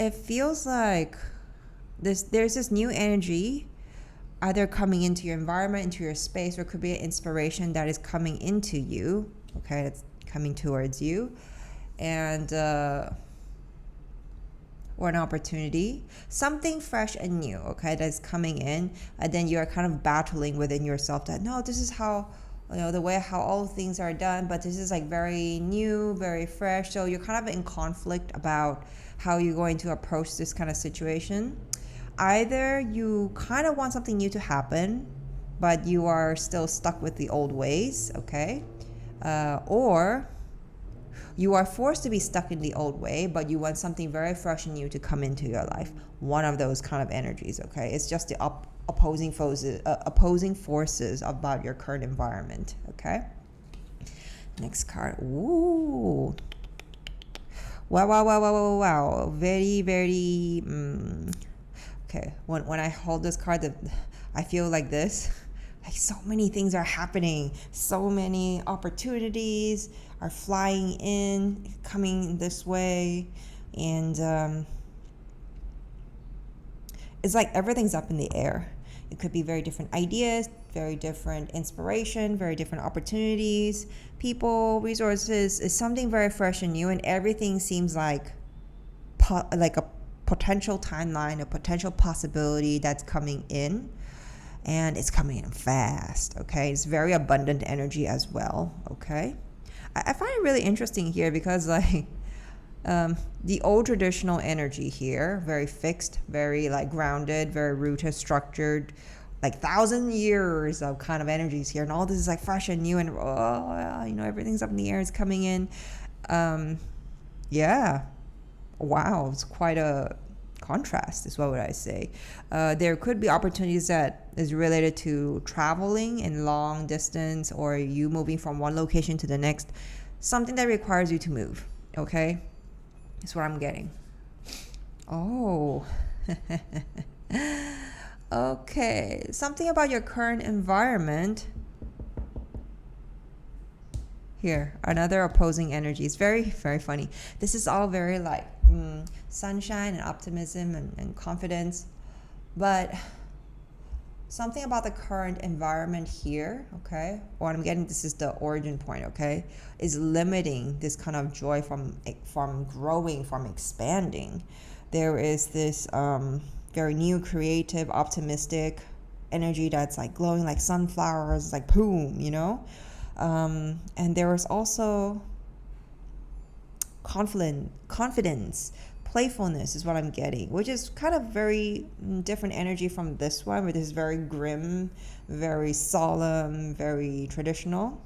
It feels like there's this new energy either coming into your environment, into your space, or it could be an inspiration that is coming into you. Okay, it's coming towards you, and or an opportunity, something fresh and new. Okay, that's coming in, and then you are kind of battling within yourself that no, this is how the way how all things are done, but this is like very new, very fresh. So you're kind of in conflict about how you're going to approach this kind of situation. Either you kind of want something new to happen, but you are still stuck with the old ways, okay? Or you are forced to be stuck in the old way, but you want something very fresh and new to come into your life. One of those kind of energies, okay? It's just the opposing forces about your current environment, okay? Next card. Ooh. Wow. Very, very... Okay, when I hold this card, I feel like this. Like so many things are happening. So many opportunities are flying in, coming this way. And it's like everything's up in the air. It could be very different ideas, very different inspiration, very different opportunities, people, resources. It's something very fresh and new, and everything seems like a potential timeline, a potential possibility that's coming in, and it's coming in fast, okay? It's very abundant energy as well, okay? I find it really interesting here because like the old traditional energy here, very fixed, very like grounded, very rooted, structured, like 1,000 years of kind of energies here, and all this is like fresh and new, and everything's up in the air, it's coming in. Yeah. Wow, it's quite a contrast is what would I say. There could be opportunities that is related to traveling in long distance, or you moving from one location to the next, something that requires you to move, okay? That's what I'm getting. Oh. Okay, something about your current environment. Here, another opposing energy. It's very, very funny. This is all very like sunshine and optimism and confidence. But something about the current environment here, okay, what I'm getting, this is the origin point, okay, is limiting this kind of joy from growing, from expanding. There is this very new, creative, optimistic energy that's like glowing like sunflowers, like boom, and there is also confidence, playfulness is what I'm getting, which is kind of very different energy from this one, which is very grim, very solemn, very traditional.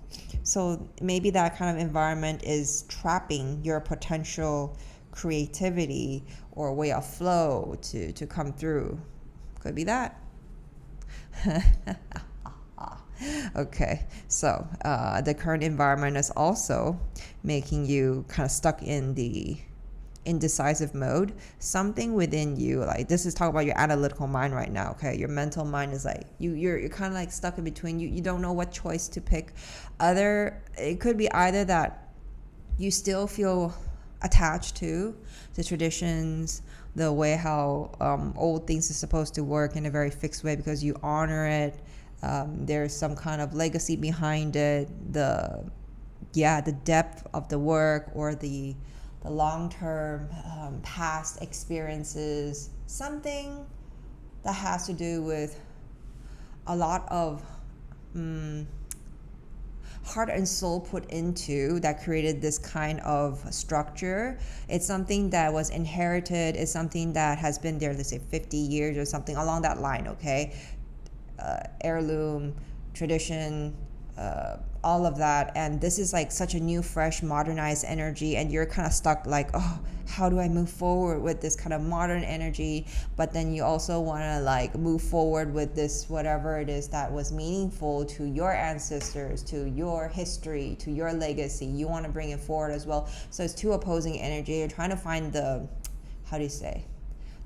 So maybe that kind of environment is trapping your potential creativity or way of flow to come through. Could be that. Okay, so the current environment is also making you kind of stuck in the indecisive mode. Something within you, like this is talking about your analytical mind right now, okay? Your mental mind is like you're kind of like stuck in between. You don't know what choice to pick. It could be either that you still feel attached to the traditions, the way how old things are supposed to work in a very fixed way because you honor it. There's some kind of legacy behind it, the depth of the work, or the long-term past experiences, something that has to do with a lot of heart and soul put into that created this kind of structure. It's something that was inherited. It's something that has been there, let's say 50 years or something along that line, okay? Heirloom, tradition, all of that, and this is like such a new, fresh, modernized energy, and you're kind of stuck like, oh, how do I move forward with this kind of modern energy? But then you also want to like move forward with this whatever it is that was meaningful to your ancestors, to your history, to your legacy. You want to bring it forward as well. So it's two opposing energy. You're trying to find the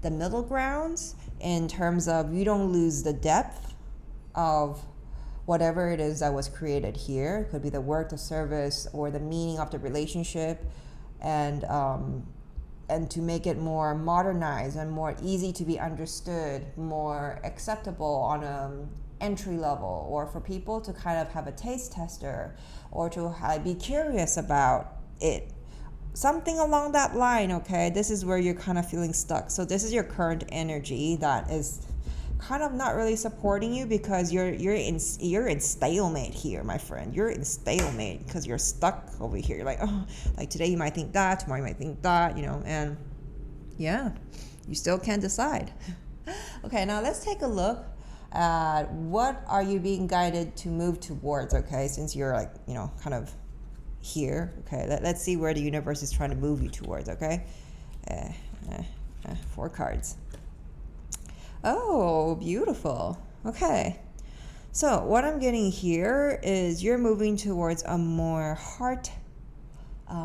middle grounds in terms of you don't lose the depth of whatever it is that was created here. It could be the work, the service, or the meaning of the relationship, and to make it more modernized and more easy to be understood, more acceptable on a entry level, or for people to kind of have a taste tester, or to be curious about it. Something along that line, okay? This is where you're kind of feeling stuck. So this is your current energy that is kind of not really supporting you because you're in stalemate here, my friend. You're in stalemate because you're stuck over here. You're like, oh, like today you might think that, tomorrow you might think that, and yeah, you still can't decide. Okay, now let's take a look at what are you being guided to move towards, okay, since you're like, kind of here. Okay, let's see where the universe is trying to move you towards, okay? 4 cards. Oh, beautiful. Okay. So what I'm getting here is you're moving towards a more heart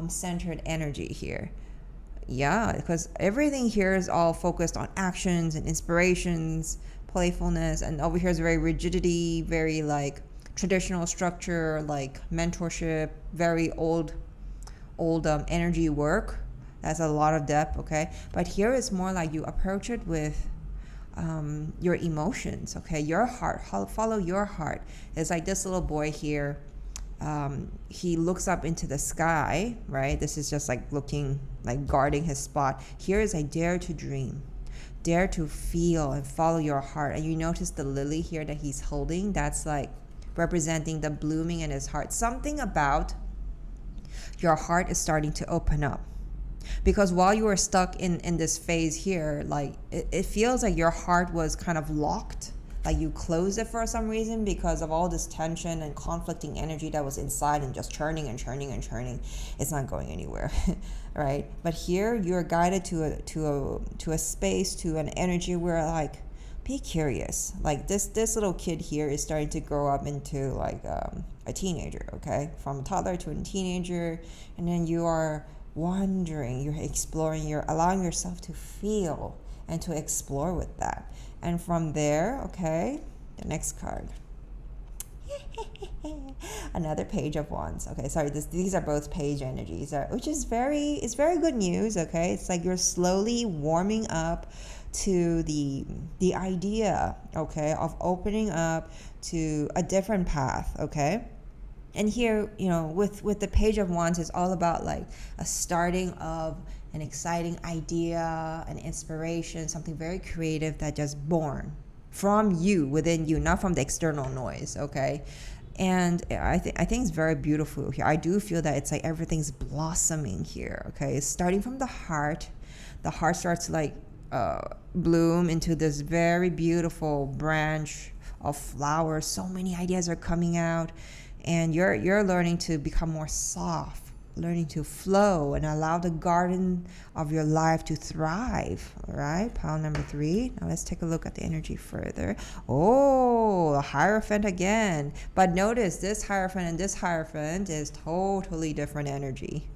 centered energy here. Yeah, because everything here is all focused on actions and inspirations, playfulness, and over here is very rigidity, very like traditional structure, like mentorship, very old energy work. That's a lot of depth, okay? But here is more like you approach it with your emotions, okay? Your heart, follow your heart. It's like this little boy here. He looks up into the sky, right? This is just like looking, like guarding his spot. Here is I dare to dream, dare to feel and follow your heart. And you notice the lily here that he's holding, that's like representing the blooming in his heart. Something about your heart is starting to open up. Because while you were stuck in this phase here, like it feels like your heart was kind of locked, like you closed it for some reason because of all this tension and conflicting energy that was inside and just churning and churning and churning. It's not going anywhere, right? But here you're guided to a space, to an energy where like, be curious. Like this little kid here is starting to grow up into like a teenager, okay? From a toddler to a teenager, and then you are wandering, you're exploring, you're allowing yourself to feel and to explore with that. And from there, okay, the next card. Another page of wands. Okay, sorry, these are both page energies, which is very good news, okay? It's like you're slowly warming up to the idea, okay, of opening up to a different path, okay? And here, with the page of wands, it's all about like a starting of an exciting idea, an inspiration, something very creative that just born from you, within you, not from the external noise, okay? And I think it's very beautiful here. I do feel that it's like everything's blossoming here, okay? It's starting from the heart. The heart starts to like bloom into this very beautiful branch of flowers. So many ideas are coming out. And you're learning to become more soft, learning to flow and allow the garden of your life to thrive. All right, pile number 3. Now let's take a look at the energy further. Oh, a Hierophant again. But notice this Hierophant and this Hierophant is totally different energy.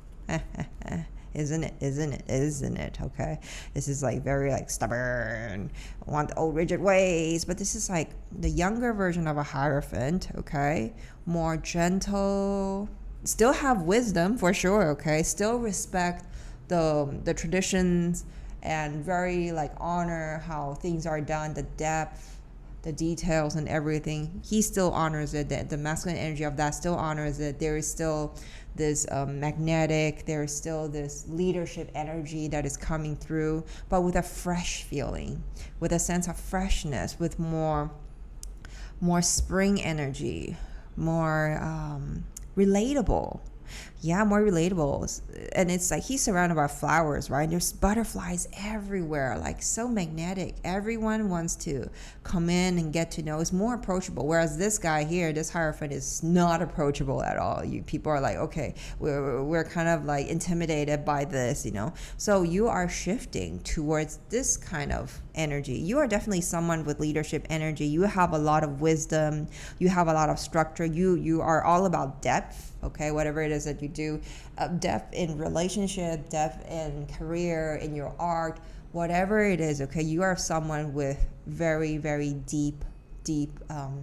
Isn't it? Okay, this is like very like stubborn, want the old rigid ways, but this is like the younger version of a Hierophant, okay? More gentle, still have wisdom for sure, okay? Still respect the traditions and very like honor how things are done, the depth, the details and everything. He still honors it. The masculine energy of that still honors it. There is still this magnetic, there is still this leadership energy that is coming through, but with a fresh feeling, with a sense of freshness, with more spring energy, more relatable. Yeah, more relatable. And it's like he's surrounded by flowers, right? There's butterflies everywhere, like so magnetic. Everyone wants to come in and get to know. It's more approachable. Whereas this guy here, this Hierophant, is not approachable at all. People are like, okay, we're kind of like intimidated by this, So you are shifting towards this kind of energy. You are definitely someone with leadership energy. You have a lot of wisdom. You have a lot of structure. You are all about depth. Okay, whatever it is that you do, depth in relationship, depth in career, in your art, whatever it is, okay, you are someone with very, very deep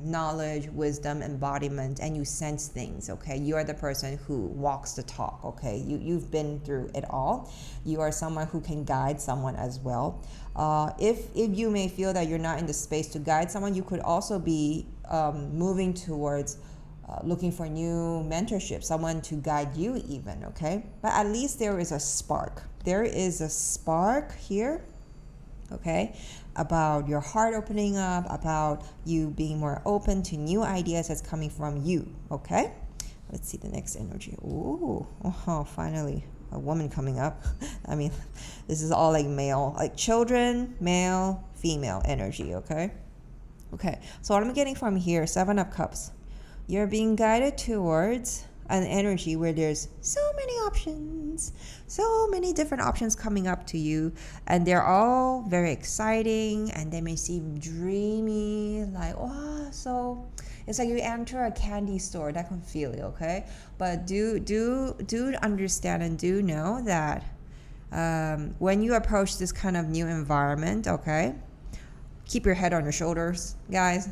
knowledge, wisdom, embodiment, and you sense things, okay? You are the person who walks the talk, okay? You've been through it all. You are someone who can guide someone as well. If you may feel that you're not in the space to guide someone, you could also be moving towards looking for new mentorship, someone to guide you even, okay? But at least there is a spark. There is a spark here, okay? About your heart opening up, about you being more open to new ideas that's coming from you, okay? Let's see the next energy. Ooh, oh, finally, a woman coming up. I mean, this is all like male, like children, male, female energy, okay? Okay, so what I'm getting from here, Seven of Cups. You're being guided towards an energy where there's so many options, so many different options coming up to you, and they're all very exciting, and they may seem dreamy, like, oh, so it's like you enter a candy store, that can feel it, okay? But do understand and do know that when you approach this kind of new environment, okay, keep your head on your shoulders, guys.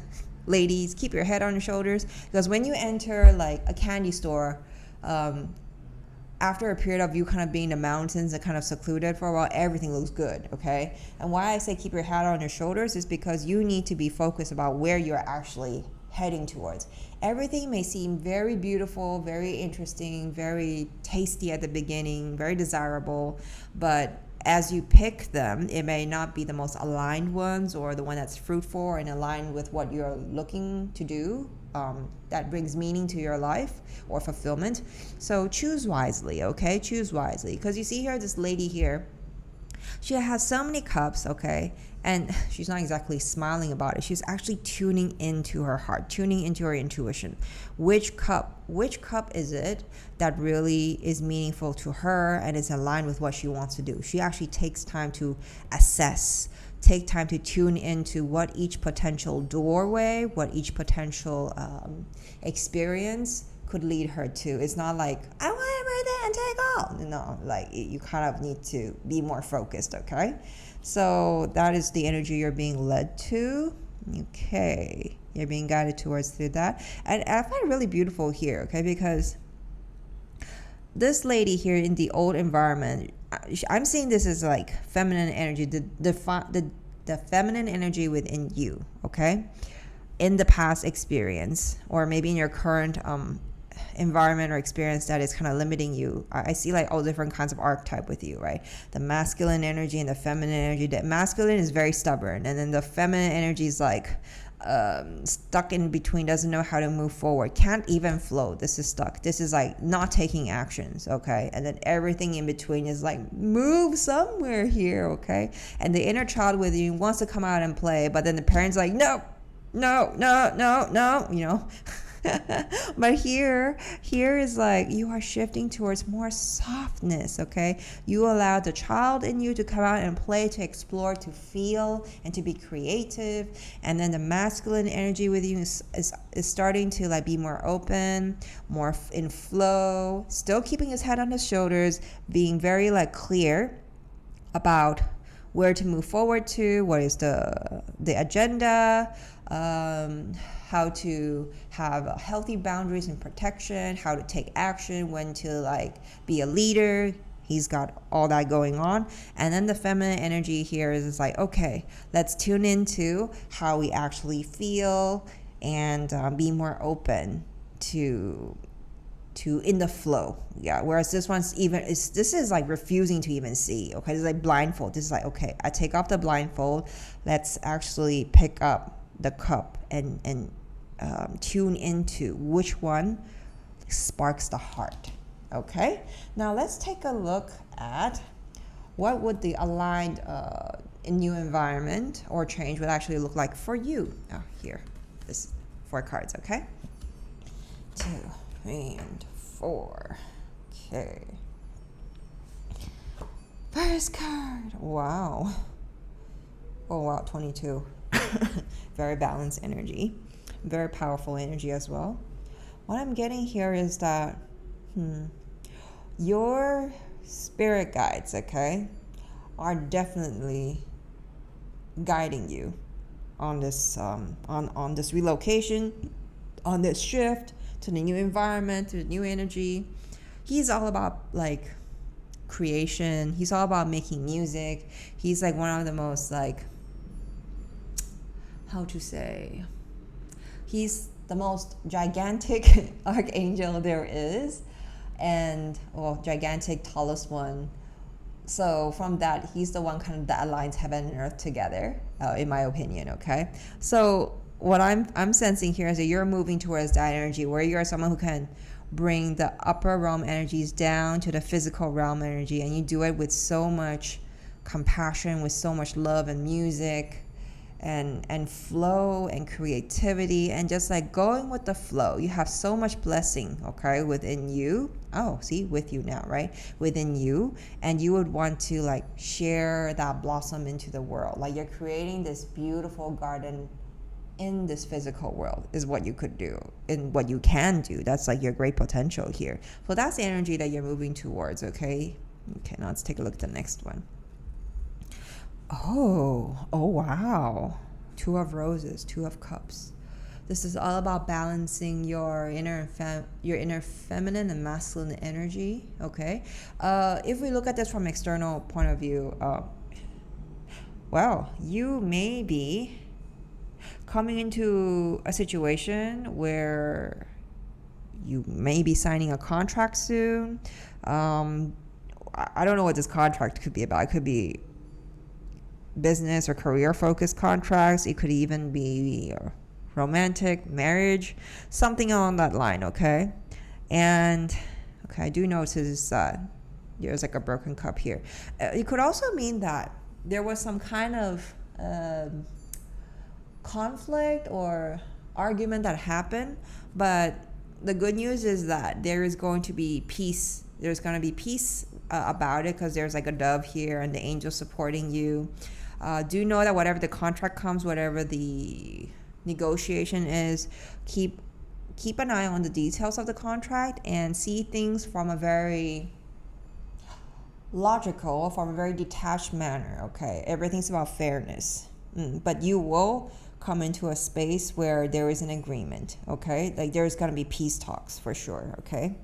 Ladies, keep your head on your shoulders, because when you enter like a candy store, after a period of you kind of being in the mountains and kind of secluded for a while, everything looks good, okay? And why I say keep your head on your shoulders is because you need to be focused about where you're actually heading towards. Everything may seem very beautiful, very interesting, very tasty at the beginning, very desirable, but as you pick them, it may not be the most aligned ones or the one that's fruitful and aligned with what you're looking to do, that brings meaning to your life or fulfillment. So choose wisely, okay? Choose wisely. Because you see here, this lady here, she has so many cups, okay? And she's not exactly smiling about it. She's actually tuning into her heart, tuning into her intuition. Which cup is it that really is meaningful to her and is aligned with what she wants to do? She actually takes time to assess, take time to tune into what each potential doorway, what each potential experience could lead her to. It's not like, I want everything and take all. No, like you kind of need to be more focused, okay? So that is the energy you're being led to. Okay, you're being guided towards through that. And I find it really beautiful here, okay, because this lady here in the old environment, I'm seeing this as like feminine energy, the feminine energy within you, okay, in the past experience, or maybe in your current environment or experience that is kind of limiting you. I see like all different kinds of archetype with you, right? The masculine energy and the feminine energy. The masculine is very stubborn, and then the feminine energy is like stuck in between, doesn't know how to move forward, can't even flow. This is stuck. This is like not taking actions, okay? And then everything in between is like, move somewhere here, okay? And the inner child with you wants to come out and play, but then the parents like, no, you know. But here is like you are shifting towards more softness, okay? You allow the child in you to come out and play, to explore, to feel, and to be creative. And then the masculine energy with you is starting to like be more open, more in flow, still keeping his head on his shoulders, being very like clear about where to move forward to, what is the agenda, how to have healthy boundaries and protection, how to take action, when to like be a leader. He's got all that going on. And then the feminine energy here is like, okay, let's tune into how we actually feel and be more open to in the flow. Yeah, whereas this is like refusing to even see, okay? It's like blindfold. This is like, okay, I take off the blindfold, let's actually pick up the cup and tune into which one sparks the heart. Okay, now let's take a look at what would the aligned new environment or change would actually look like for you. Here, this 4 cards, okay? 2, 3, and 4. Okay. First card. Wow. Oh wow, 22. Very balanced energy. Very powerful energy as well. What I'm getting here is that your spirit guides, okay, are definitely guiding you on this on this relocation, on this shift to the new environment, to the new energy. He's all about like creation. He's all about making music. He's like one of the most like, how to say, he's the most gigantic archangel there is, and gigantic, tallest one, So from that, he's the one kind of that aligns heaven and earth together, in my opinion. Okay, so what I'm sensing here is that you're moving towards that energy where you're someone who can bring the upper realm energies down to the physical realm energy, and you do it with so much compassion, with so much love and music and flow and creativity, and just like going with the flow. You have so much blessing, okay, within you. Oh, see, with you now, right? Within you, and you would want to like share that blossom into the world. Like you're creating this beautiful garden in this physical world is what you could do and what you can do. That's like your great potential here. So that's the energy that you're moving towards, okay? Okay, now let's take a look at the next one. Oh wow. Two of roses, two of cups. This is all about balancing your inner feminine and masculine energy, okay? If we look at this from external point of view, well, you may be coming into a situation where you may be signing a contract soon. I don't know what this contract could be about. It could be business or career focused contracts. It could even be romantic, marriage, something along that line, okay? And okay, I do notice that there's like a broken cup here. It could also mean that there was some kind of conflict or argument that happened, but the good news is that there is going to be peace. There's going to be peace about it, because there's like a dove here and the angel supporting you. Do know that whatever the contract comes, whatever the negotiation is, keep an eye on the details of the contract and see things from a very logical, from a very detached manner, okay? Everything's about fairness. But you will come into a space where there is an agreement, okay? Like there's going to be peace talks for sure, okay?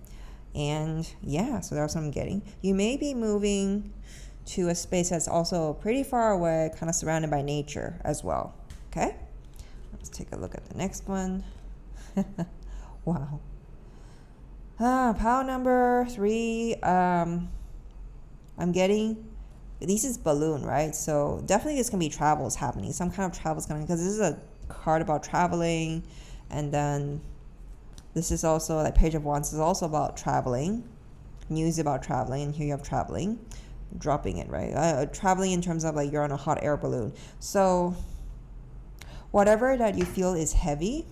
And yeah, so that's what I'm getting. You may be moving to a space that's also pretty far away, kind of surrounded by nature as well, okay? Let's take a look at the next one. Wow. Pile number 3. I'm getting, this is balloon, right? So definitely there's going to be travels happening. Some kind of travels coming, because this is a card about traveling. And then this is also like Page of Wands is also about traveling. News about traveling. And here you have traveling. Dropping it, right? Traveling in terms of like you're on a hot air balloon. So whatever that you feel is heavy,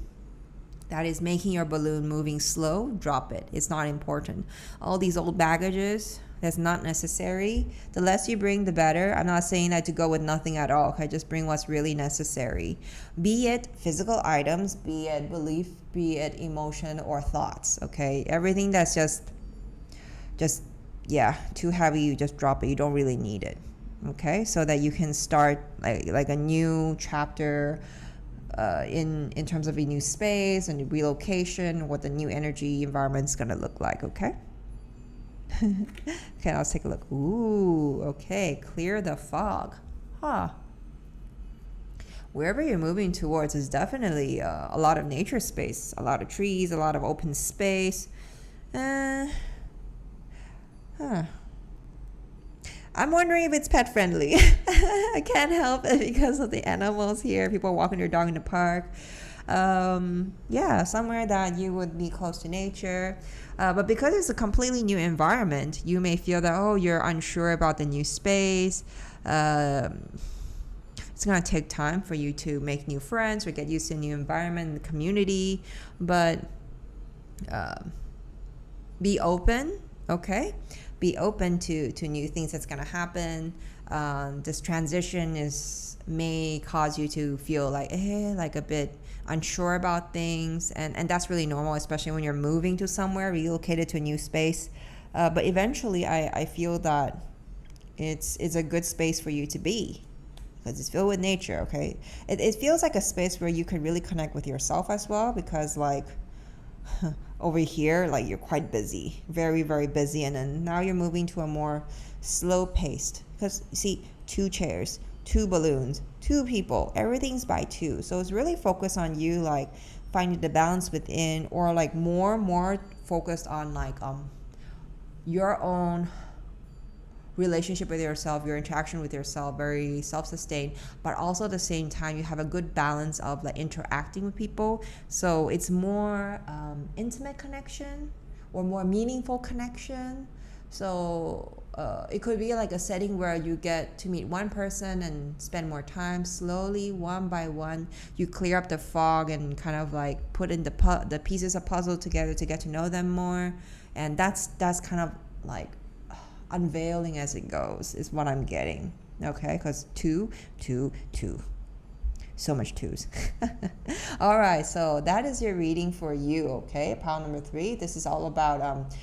that is making your balloon moving slow, drop it. It's not important. All these old baggages, that's not necessary. The less you bring, the better. I'm not saying that to go with nothing at all. Okay, just bring what's really necessary. Be it physical items, be it belief, be it emotion or thoughts. Okay, everything that's just too heavy, you just drop it. You don't really need it. Okay, so that you can start like a new chapter in terms of a new space and relocation, what the new energy environment is going to look like. Okay. Okay, let's take a look. Ooh, okay, clear the fog. Wherever you're moving towards is definitely a lot of nature space, a lot of trees, a lot of open space. I'm wondering if it's pet friendly. I can't help it because of the animals here. People walking their dog in the park. Somewhere that you would be close to nature. But because it's a completely new environment, you may feel that, you're unsure about the new space. It's going to take time for you to make new friends or get used to a new environment and community. But be open, okay? Be open to new things that's going to happen. This transition may cause you to feel like a bit unsure about things, and that's really normal, especially when you're moving to somewhere, relocated to a new space. But eventually, I feel that it's a good space for you to be, because it's filled with nature. Okay, it feels like a space where you can really connect with yourself as well, because like over here, like you're quite busy, very, very busy, and then now you're moving to a more slow paced, because you see 2 chairs, 2 balloons, 2 people, everything's by 2. So it's really focused on you like finding the balance within, or like more focused on like your own relationship with yourself, your interaction with yourself, very self-sustained, but also at the same time you have a good balance of like interacting with people. So it's more intimate connection or more meaningful connection. So it could be like a setting where you get to meet one person and spend more time. Slowly, one by one, you clear up the fog and kind of like put in the pieces of puzzle together to get to know them more. And that's kind of like unveiling as it goes is what I'm getting. Okay, because two, so much twos. All right, so that is your reading for you. Okay, pile number 3. This is all about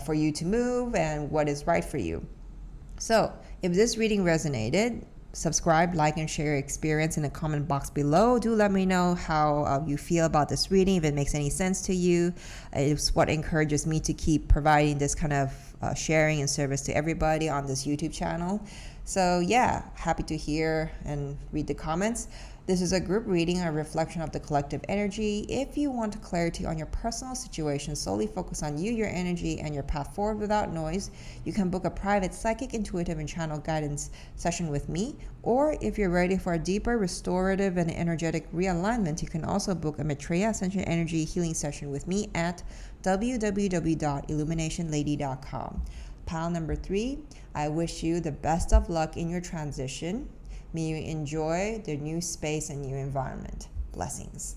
for you to move and what is right for you. So if this reading resonated, subscribe, like, and share your experience in the comment box below. Do let me know how you feel about this reading, if it makes any sense to you. It's what encourages me to keep providing this kind of sharing and service to everybody on this YouTube channel. So yeah, happy to hear and read the comments. This is a group reading, a reflection of the collective energy. If you want clarity on your personal situation, solely focus on you, your energy, and your path forward without noise, you can book a private psychic, intuitive, and channel guidance session with me. Or if you're ready for a deeper, restorative, and energetic realignment, you can also book a Maitreya Ascension Energy Healing session with me at www.illuminationlady.com. Pile number 3, I wish you the best of luck in your transition. May you enjoy the new space and new environment. Blessings.